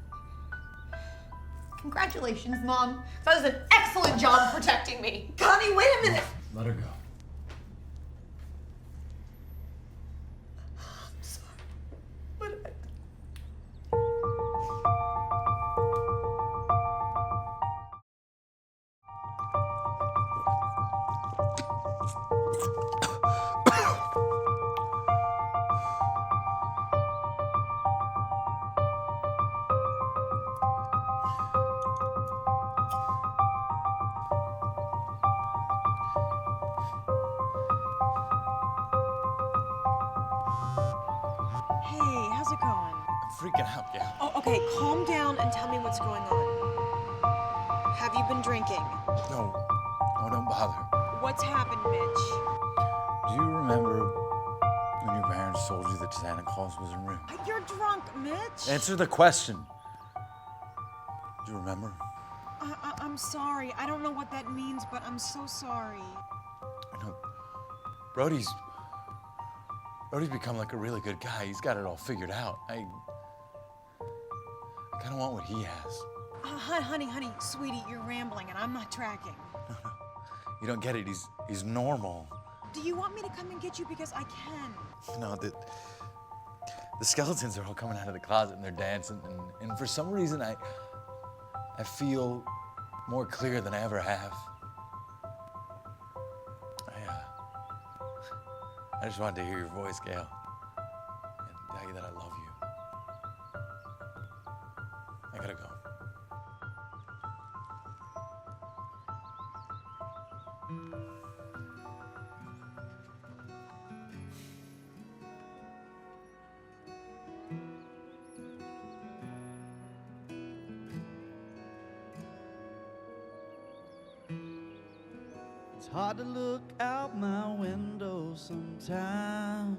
Congratulations, Mom. That was an excellent job protecting me. Connie, wait a minute. Let her go. Hey, how's it going? I'm freaking out, yeah. Oh, okay, calm down and tell me what's going on. Have you been drinking? No. Oh, don't bother. What's happened, Mitch? Do you remember when your parents told you that Santa Claus was in room? You're drunk, Mitch. Answer the question. Do you remember? I'm sorry. I don't know what that means, but I'm so sorry. I know. Brody's become like a really good guy. He's got it all figured out. I kind of want what he has. Honey, sweetie, you're rambling and I'm not tracking. You don't get it. He's normal. Do you want me to come and get you? Because I can. No, the skeletons are all coming out of the closet and they're dancing. And for some reason, I feel more clear than I ever have. I just wanted to hear your voice, Gail, and tell you that I love you. I gotta go. It's hard to look out my window sometimes.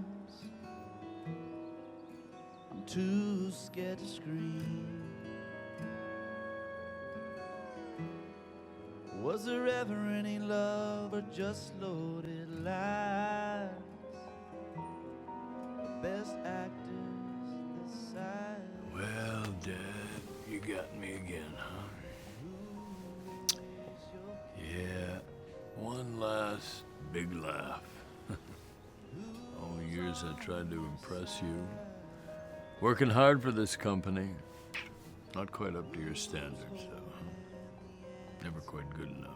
I'm too scared to scream. Was there ever any love or just loaded lies? The best actors this side. Well, Dad, you got me again, huh? Yeah, one last big laugh. All the years I tried to impress you. Working hard for this company. Not quite up to your standards, though. Never quite good enough.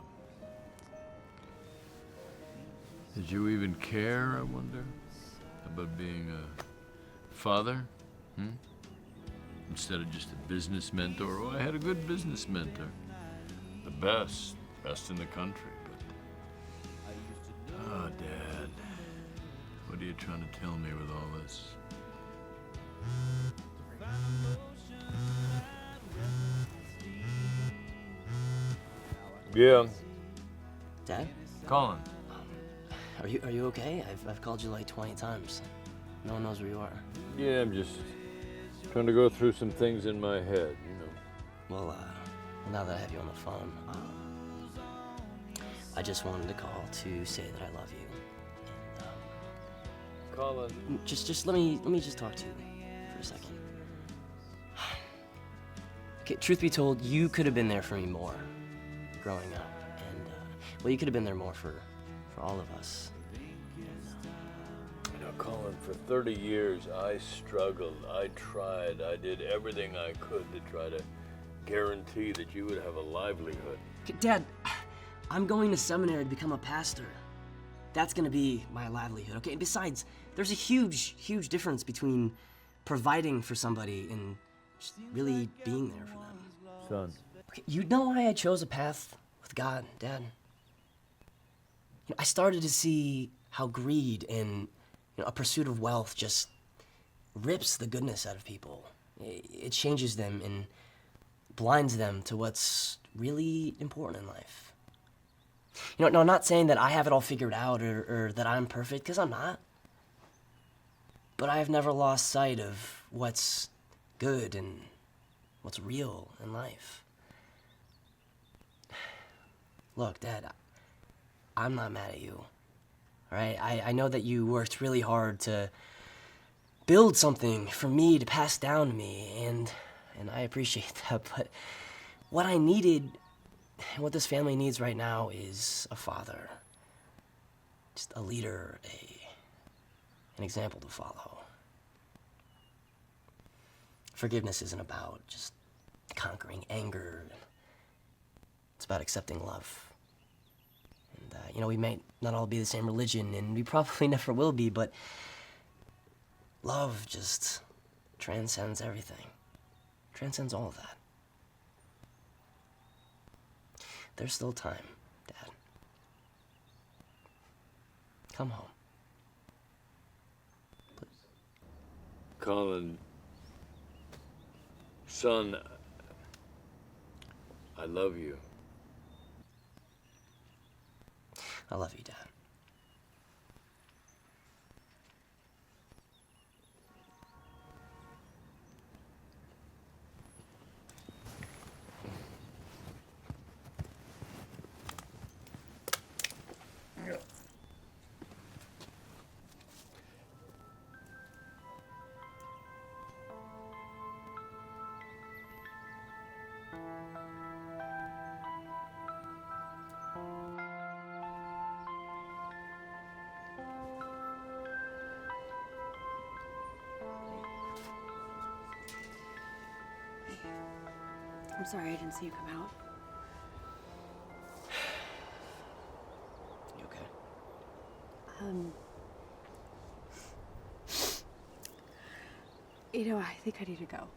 Did you even care, I wonder, about being a father? Instead of just a business mentor. Oh, I had a good business mentor. The best in the country, but... Oh, Dad. What are you trying to tell me with all this? Yeah. Dad? Colin. Are you okay? I've called you like 20 times. No one knows where you are. Yeah, I'm just trying to go through some things in my head, you know. Well, now that I have you on the phone, I just wanted to call to say that I love you. And, Colin. Just let me just talk to you for a second. Okay, truth be told, you could have been there for me more growing up, and well, you could have been there more for all of us. You know, Colin, for 30 years I struggled, I tried, I did everything I could to try to guarantee that you would have a livelihood. Dad, I'm going to seminary to become a pastor. That's gonna be my livelihood, okay? And besides, there's a huge difference between providing for somebody and just really being there for them. Son. Okay, you know why I chose a path with God, Dad? You know, I started to see how greed and a pursuit of wealth just rips the goodness out of people. It changes them and blinds them to what's really important in life. You know, no, I'm not saying that I have it all figured out or that I'm perfect, because I'm not. But I have never lost sight of what's good and what's real in life. Look, Dad, I'm not mad at you, all right? I know that you worked really hard to build something for me to pass down to me, and I appreciate that, but what I needed, what this family needs right now is a father, just a leader, an example to follow. Forgiveness isn't about just conquering anger. It's about accepting love. And You know, we might not all be the same religion, and we probably never will be, but love just transcends everything. Transcends all of that. There's still time, Dad. Come home. Please. Colin, son, I love you. I love you, Dad. I'm sorry I didn't see you come out. You okay? You know, I think I need to go.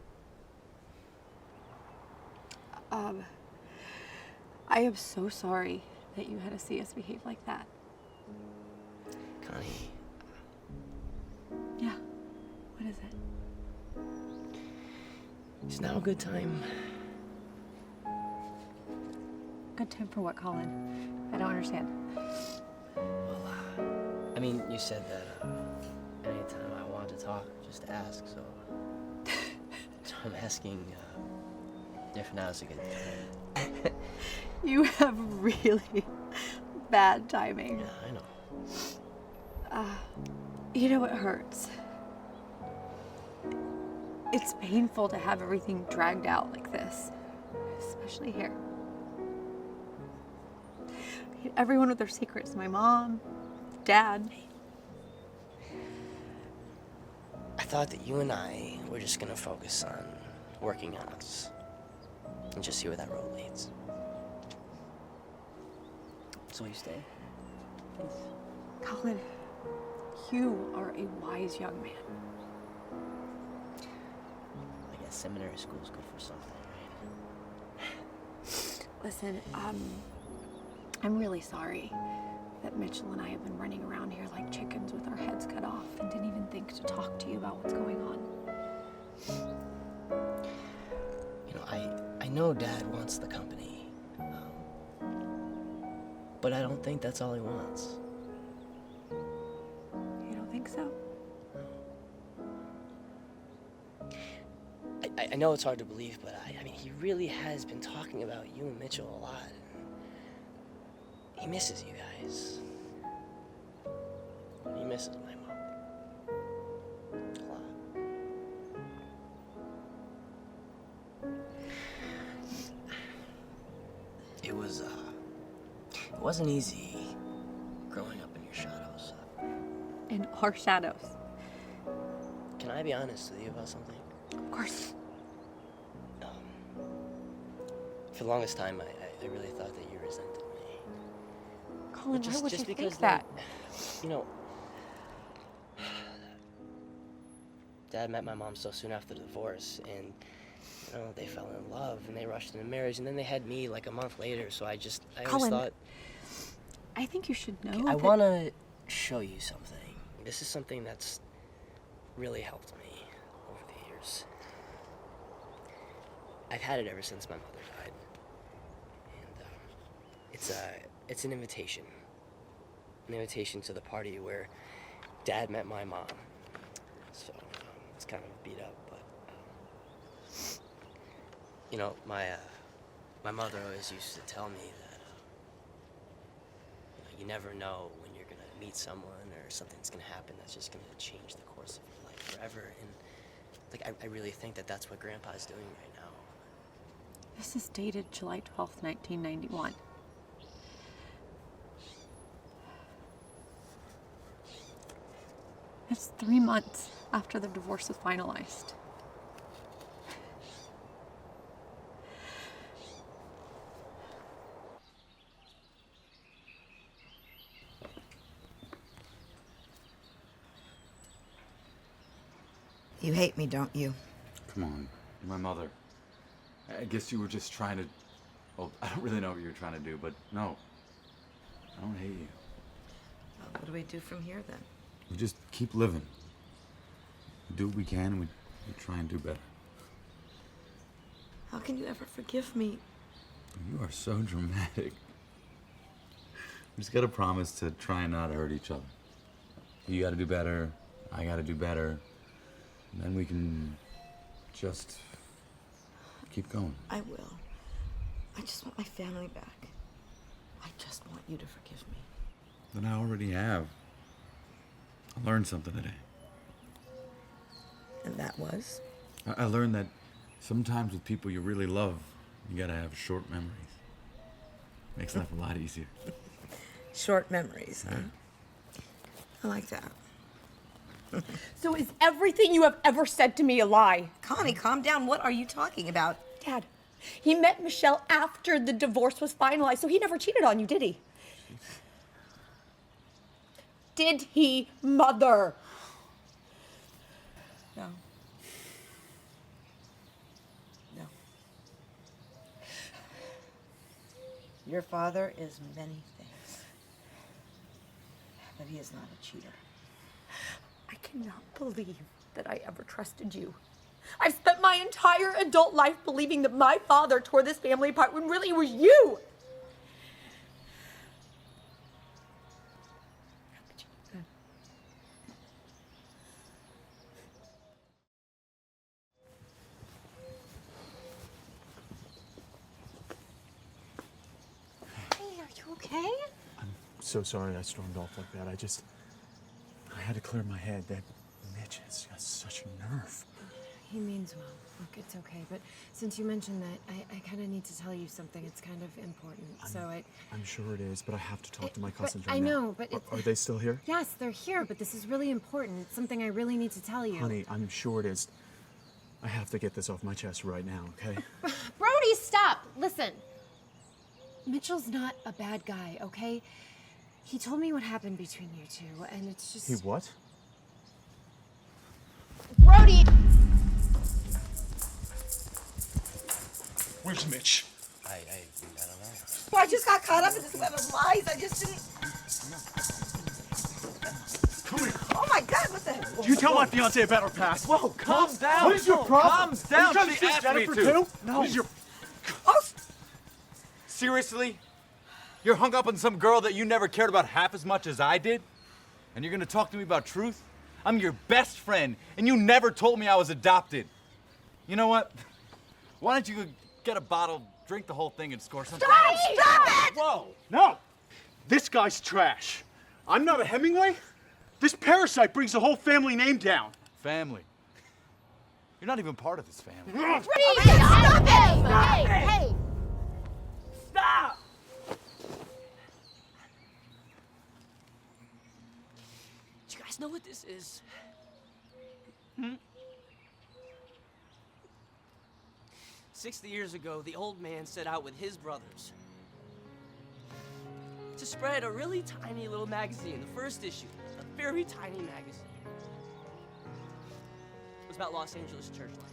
I am so sorry that you had to see us behave like that. Connie, Yeah. What is it? is now a good time? Good time for what, Colin? I don't understand. I mean, you said that anytime I wanted to talk, just ask, so I'm asking if now's a good time. You have really bad timing. Yeah, I know. You know what hurts? It's painful to have everything dragged out like this, especially here. Everyone with their secrets, my mom, Dad. I thought that you and I were just gonna focus on working on us and just see where that road leads. So you stay? Please. Colin, you are a wise young man. I guess seminary school's good for something, right? Listen, I'm really sorry that Mitchell and I have been running around here like chickens with our heads cut off and didn't even think to talk to you about what's going on. You know, I know Dad wants the company, but I don't think that's all he wants. You don't think so? I know it's hard to believe, but I mean, he really has been talking about you and Mitchell a lot. He misses you guys. He misses my mom. A lot. It wasn't easy growing up in your shadows. In our shadows. Can I be honest with you about something? Of course. For the longest time, I really thought that you resented me. Colin, why would you because, think that? You know, Dad met my mom so soon after the divorce, and you know, they fell in love and they rushed into marriage, and then they had me like a month later. So I always Colin, thought. I think you should know. I that... want to show you something. This is something that's really helped me over the years. I've had it ever since my mother died, and it's an invitation to the party where Dad met my mom. So it's kind of beat up, but you know, my mother always used to tell me that you never know when you're gonna meet someone or something's gonna happen that's just gonna change the course of your life forever. And like I really think that that's what Grandpa's doing right now. This is dated July 12th, 1991. It's 3 months after the divorce was finalized. You hate me, don't you? Come on, you're my mother. I guess you were just trying to... Well, I don't really know what you were trying to do, but no. I don't hate you. Well, what do we do from here, then? We just keep living. We do what we can, and we try and do better. How can you ever forgive me? You are so dramatic. We just gotta promise to try and not hurt each other. You gotta do better, I gotta do better, and then we can just keep going. I will. I just want my family back. I just want you to forgive me. Then I already have. I learned something today. And that was? I learned that sometimes with people you really love, you gotta have short memories. Makes life a lot easier. Short memories, huh? I like that. So is everything you have ever said to me a lie? Connie, calm down. What are you talking about? Dad, he met Michelle after the divorce was finalized, so he never cheated on you, did he? Did he, Mother? No. No. Your father is many things, but he is not a cheater. I cannot believe that I ever trusted you. I've spent my entire adult life believing that my father tore this family apart when really it was you. Hey, are you okay? I'm so sorry I stormed off like that. I had to clear my head. That Mitch has got such a nerve. He means well. Look, it's okay. But since you mentioned that, I kind of need to tell you something. It's kind of important. I'm sure it is, but I have to talk to my cousins but right I now. know, but Are they still here? Yes, they're here, but this is really important. It's something I really need to tell you. Honey, I'm sure it is. I have to get this off my chest right now, okay? Brody, stop! Listen. Mitchell's not a bad guy, okay? He told me what happened between you two, and it's just... He what? Brody! Where's Mitch? I don't know. Well, I just got caught up in this web of lies. I just didn't... Come here. Oh my God, what the heck? You tell my fiance about her past. Whoa, calm down. What is your problem? Calm down. Are you trying to She shoot asked Jennifer me to. too? No. What is your... Oh, Seriously? You're hung up on some girl that you never cared about half as much as I did? And you're gonna talk to me about truth? I'm your best friend, and you never told me I was adopted. You know what? Why don't you get a bottle, drink the whole thing, and score something? stop it! Whoa! No! This guy's trash. I'm not a Hemingway. This parasite brings the whole family name down. Family. You're not even part of this family. Stop it! Hey! Stop! Do you guys know what this is? 60 years ago, the old man set out with his brothers to spread a really tiny little magazine, the first issue, a very tiny magazine. It was about Los Angeles church life.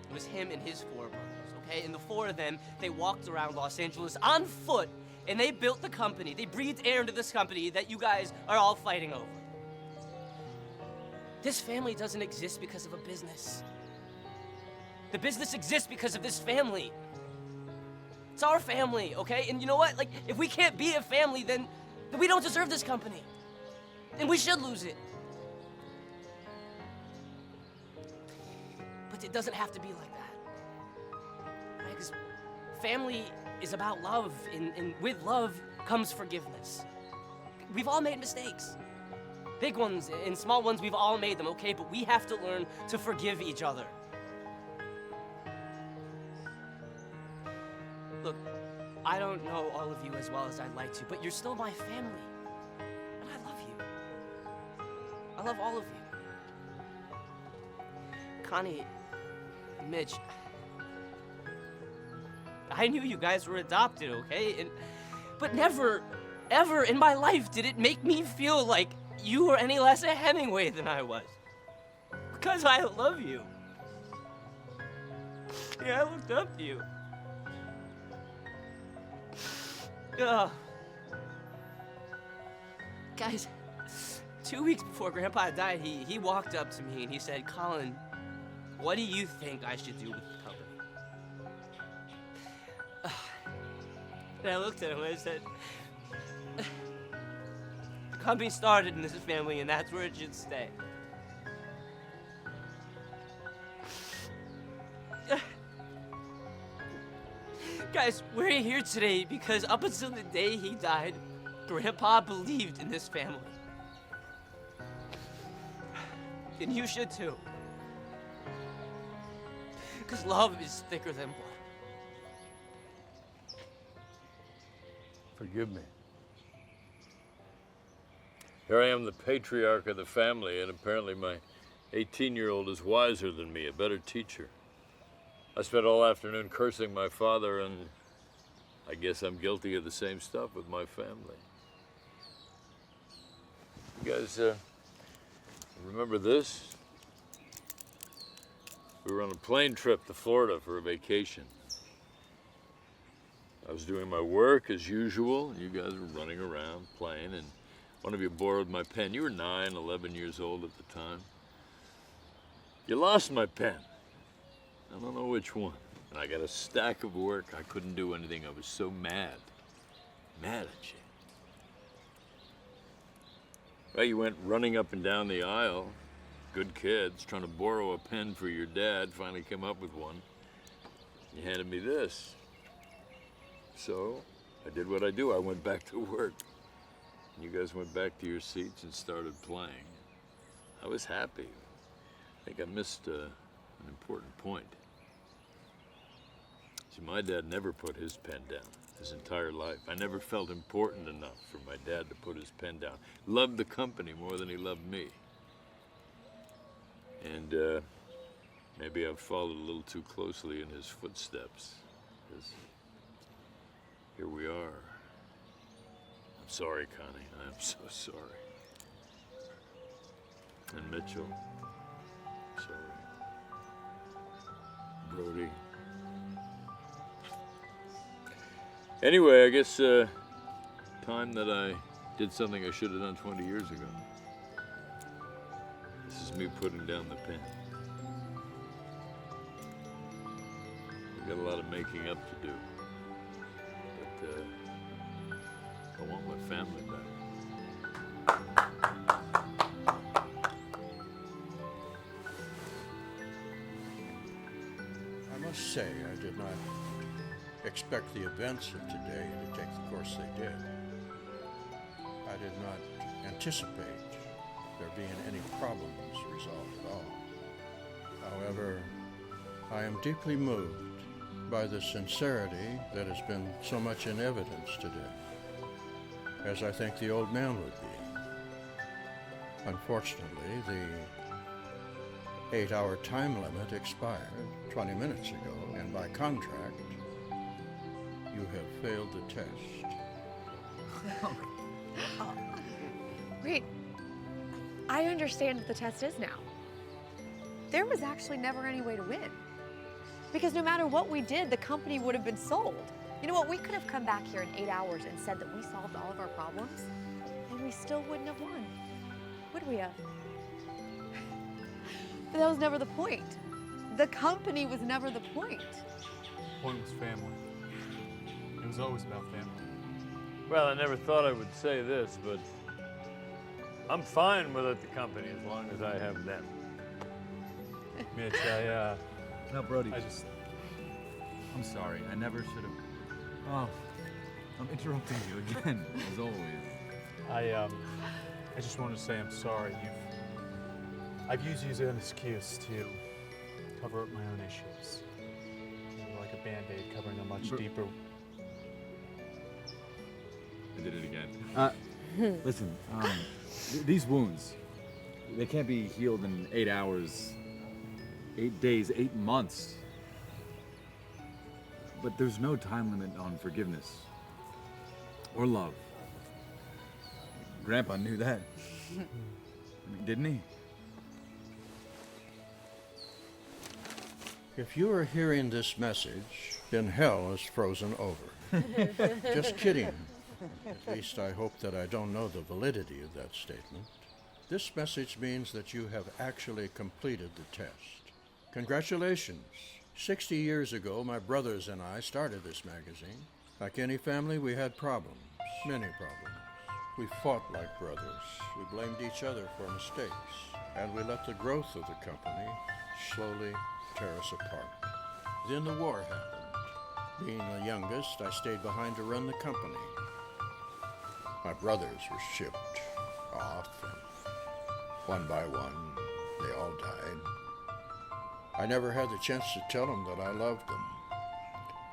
It was him and his four brothers, okay? And the four of them, they walked around Los Angeles on foot, and they built the company. They breathed air into this company that you guys are all fighting over. This family doesn't exist because of a business. The business exists because of this family. It's our family, okay? And you know what? Like, if we can't be a family, then we don't deserve this company. And we should lose it. But it doesn't have to be like that. Right? Because family is about love, and with love comes forgiveness. We've all made mistakes. Big ones and small ones, we've all made them, okay? But we have to learn to forgive each other. Look, I don't know all of you as well as I'd like to, but you're still my family. And I love you. I love all of you. Connie, Mitch, I knew you guys were adopted, okay? But never, ever in my life did it make me feel like you were any less a Hemingway than I was. Because I love you. Yeah, I looked up to you. Ugh. Guys, 2 weeks before Grandpa died, he walked up to me and he said, Colin, what do you think I should do with the company? And I looked at him and I said, the company started in this family and that's where it should stay. Guys, we're here today because up until the day he died, Grandpa believed in this family. And you should too. Because love is thicker than blood. Forgive me. Here I am, the patriarch of the family, and apparently my 18-year-old is wiser than me, a better teacher. I spent all afternoon cursing my father, and I guess I'm guilty of the same stuff with my family. You guys remember this? We were on a plane trip to Florida for a vacation. I was doing my work as usual, and you guys were running around playing, and one of you borrowed my pen. You were 9, 11 years old at the time. You lost my pen. I don't know which one. And I got a stack of work. I couldn't do anything. I was so mad. Mad at you. Well, you went running up and down the aisle. Good kids, trying to borrow a pen for your dad. Finally came up with one. You handed me this. So I did what I do. I went back to work. You guys went back to your seats and started playing. I was happy. I think I missed an important point. See, my dad never put his pen down his entire life. I never felt important enough for my dad to put his pen down. Loved the company more than he loved me. And maybe I've followed a little too closely in his footsteps. 'Cause here we are. I'm sorry, Connie. I'm so sorry. And Mitchell. Sorry. Brody. Anyway, I guess time that I did something I should have done 20 years ago. This is me putting down the pen. We've got a lot of making up to do. But I want my family back. I must say, I did not expect the events of today to take the course they did. I did not anticipate there being any problems resolved at all. However, I am deeply moved by the sincerity that has been so much in evidence today, as I think the old man would be. Unfortunately, the 8-hour time limit expired 20 minutes ago, and by contract, you have failed the test. Wait, I understand what the test is now. There was actually never any way to win. Because no matter what we did, the company would have been sold. You know what, we could have come back here in 8 hours and said that we solved all of our problems, and we still wouldn't have won. Would we have? But that was never the point. The company was never the point. The point was family. It was always about family. Well, I never thought I would say this, but I'm fine without the company as long as I have them. Mitch, No, Brody. I'm sorry. I never should have. Oh, I'm interrupting you again, as always. I just wanted to say I'm sorry. I've used you as an excuse to cover up my own issues. You're like a Band-Aid covering a much deeper. I did it again. Listen, these wounds, they can't be healed in 8 hours, 8 days, 8 months. But there's no time limit on forgiveness or love. Grandpa knew that. I mean, didn't he? If you are hearing this message, then hell is frozen over. Just kidding. At least I hope that I don't know the validity of that statement. This message means that you have actually completed the test. Congratulations. 60 years ago, my brothers and I started this magazine. Like any family, we had problems, many problems. We fought like brothers. We blamed each other for mistakes. And we let the growth of the company slowly tear us apart. Then the war happened. Being the youngest, I stayed behind to run the company. My brothers were shipped off, and one by one, they all died. I never had the chance to tell them that I loved them.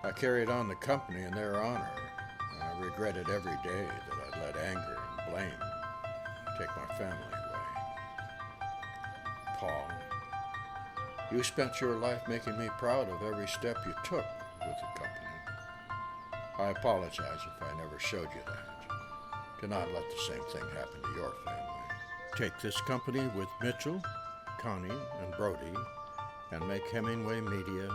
I carried on the company in their honor. I regretted every day that I'd let anger and blame take my family away. Paul, you spent your life making me proud of every step you took with the company. I apologize if I never showed you that. Do not let the same thing happen to your family. Take this company with Mitchell, Connie, and Brody, and make Hemingway Media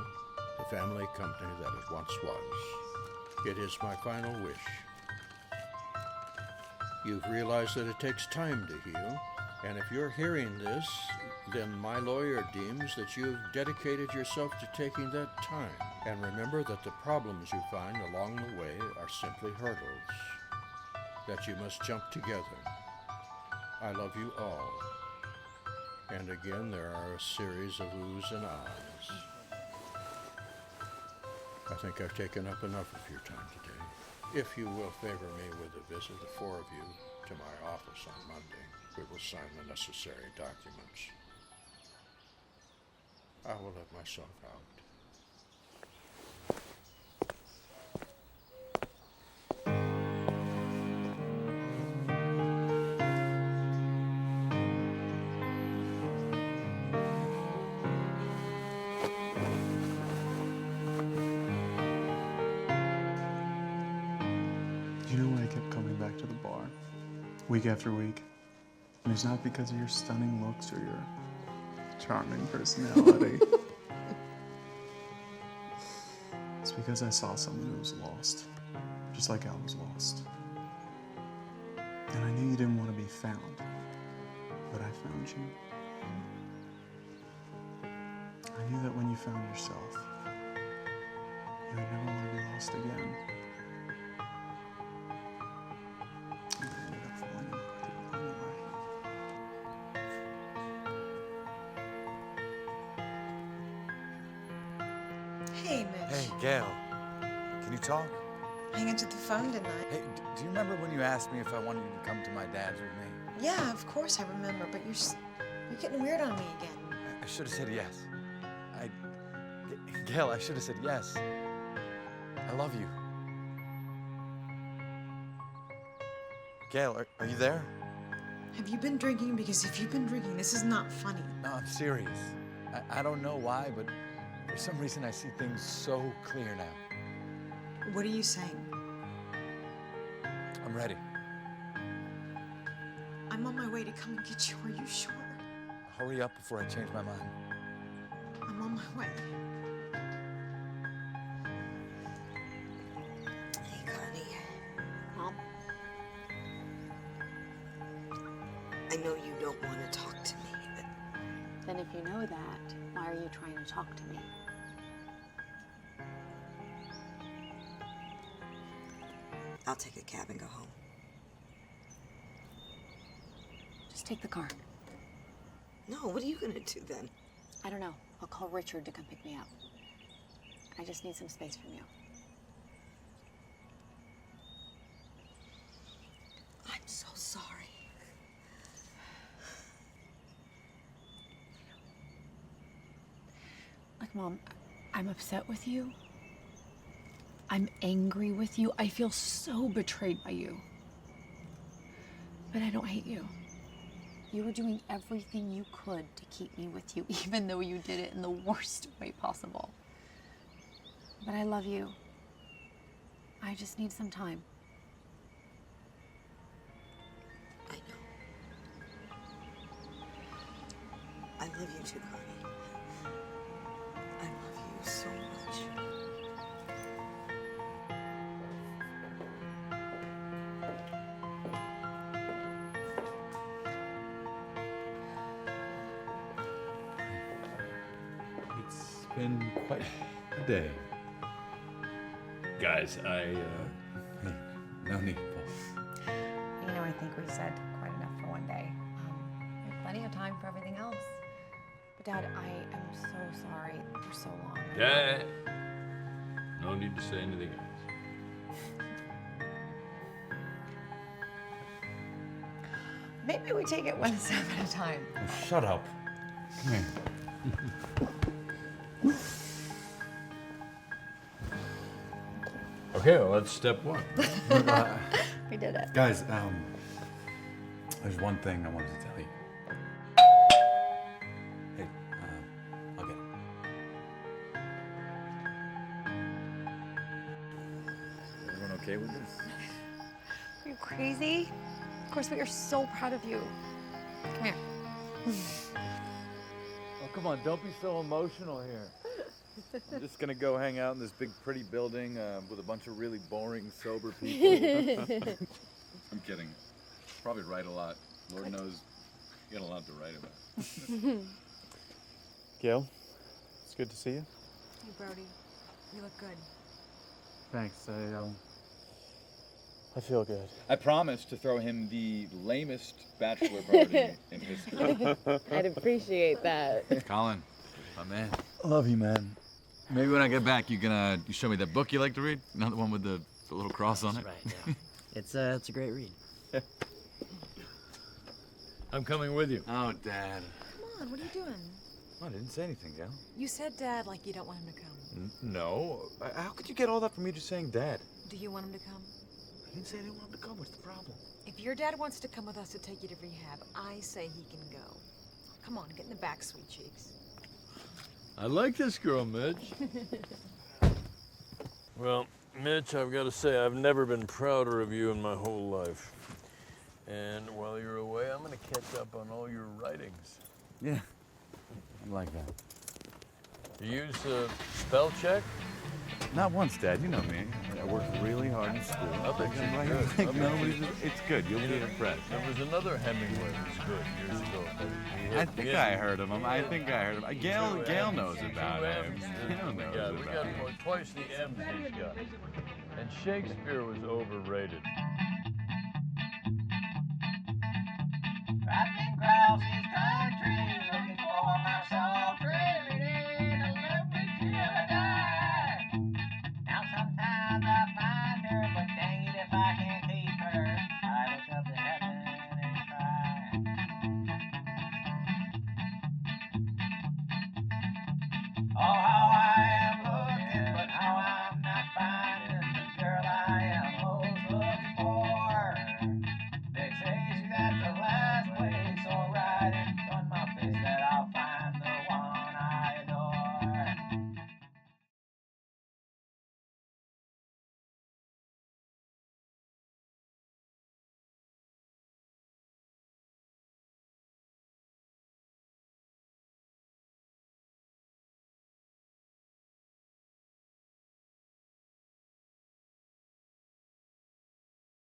the family company that it once was. It is my final wish. You've realized that it takes time to heal, and if you're hearing this, then my lawyer deems that you've dedicated yourself to taking that time. And remember that the problems you find along the way are simply hurdles that you must jump together. I love you all. And again, there are a series of oohs and ahs. I think I've taken up enough of your time today. If you will favor me with a visit, the four of you, to my office on Monday, we will sign the necessary documents. I will let myself out. You know why I kept coming back to the bar, week after week? And it's not because of your stunning looks or your charming personality. It's because I saw someone who was lost, just like I was lost. And I knew you didn't want to be found, but I found you. I knew that when you found yourself, you would never want to be lost again. And I ended up falling in love with you along the way. Hey, Mitch. Hey, Gail. Can you talk? I answered the phone, didn't I? Hey, do you remember when you asked me if I wanted you to come to my dad's with me? Yeah, of course I remember, but you're getting weird on me again. I should have said yes. Gail, I should have said yes. I love you. Gail, are you there? Have you been drinking? Because if you've been drinking, this is not funny. No, I'm serious. I don't know why, but for some reason I see things so clear now. What are you saying? I'm ready. I'm on my way to come and get you. Are you sure? Hurry up before I change my mind. I'm on my way. Hey, Connie. Mom? I know you don't want to talk to me, but Then if you know that, why are you trying to talk to me? I'll take a cab and go home. Just take the car. No, what are you gonna do then? I don't know. I'll call Richard to come pick me up. I just need some space from you. I'm so sorry. Look, Mom, I'm upset with you. I'm angry with you. I feel so betrayed by you. But I don't hate you. You were doing everything you could to keep me with you, even though you did it in the worst way possible. But I love you. I just need some time. I know. I love you too, Connie. I love you. been quite a day. Guys, Hey, no need, Paul. You know, I think we've said quite enough for one day. We have plenty of time for everything else. But Dad, I am so sorry for so long. Yeah. No need to say anything else. Maybe we take it one step at a time. Oh, shut up. Come here. Okay, well, that's step one. We did it. Guys, there's one thing I wanted to tell you. Hey, I'll get it. Everyone okay with this? Are you crazy? Of course, we are so proud of you. Come here. Oh, come on, don't be so emotional here. I'm just gonna go hang out in this big, pretty building with a bunch of really boring, sober people. I'm kidding. Probably write a lot. Lord knows, you got a lot to write about. Gail, it's good to see you. Hey, Brody. You look good. Thanks. I feel good. I promised to throw him the lamest bachelor party in history. I'd appreciate that. Colin, my man. I love you, man. Maybe when I get back, you show me that book you like to read? Not the one with the little cross on it? That's right, yeah. It's a great read. I'm coming with you. Oh, Dad. Come on, what are you doing? Oh, I didn't say anything, Gal. You said Dad like you don't want him to come. No. How could you get all that from me just saying Dad? Do you want him to come? I didn't say I didn't want him to come. What's the problem? If your dad wants to come with us to take you to rehab, I say he can go. Come on, get in the back, sweet cheeks. I like this girl, Mitch. Well, Mitch, I've got to say, I've never been prouder of you in my whole life. And while you're away, I'm going to catch up on all your writings. Yeah, I like that. You use spell check? Not once, Dad. You know me. I work really hard in school. I bet you're Like, good. like I bet nobody's. you- It's good. You'll be impressed. There was another Hemingway that was good years ago. I think I heard of him. I think I heard of him. Gail knows about him. Gail knows Yeah, we about him. got twice the M's he's got. And Shakespeare was overrated.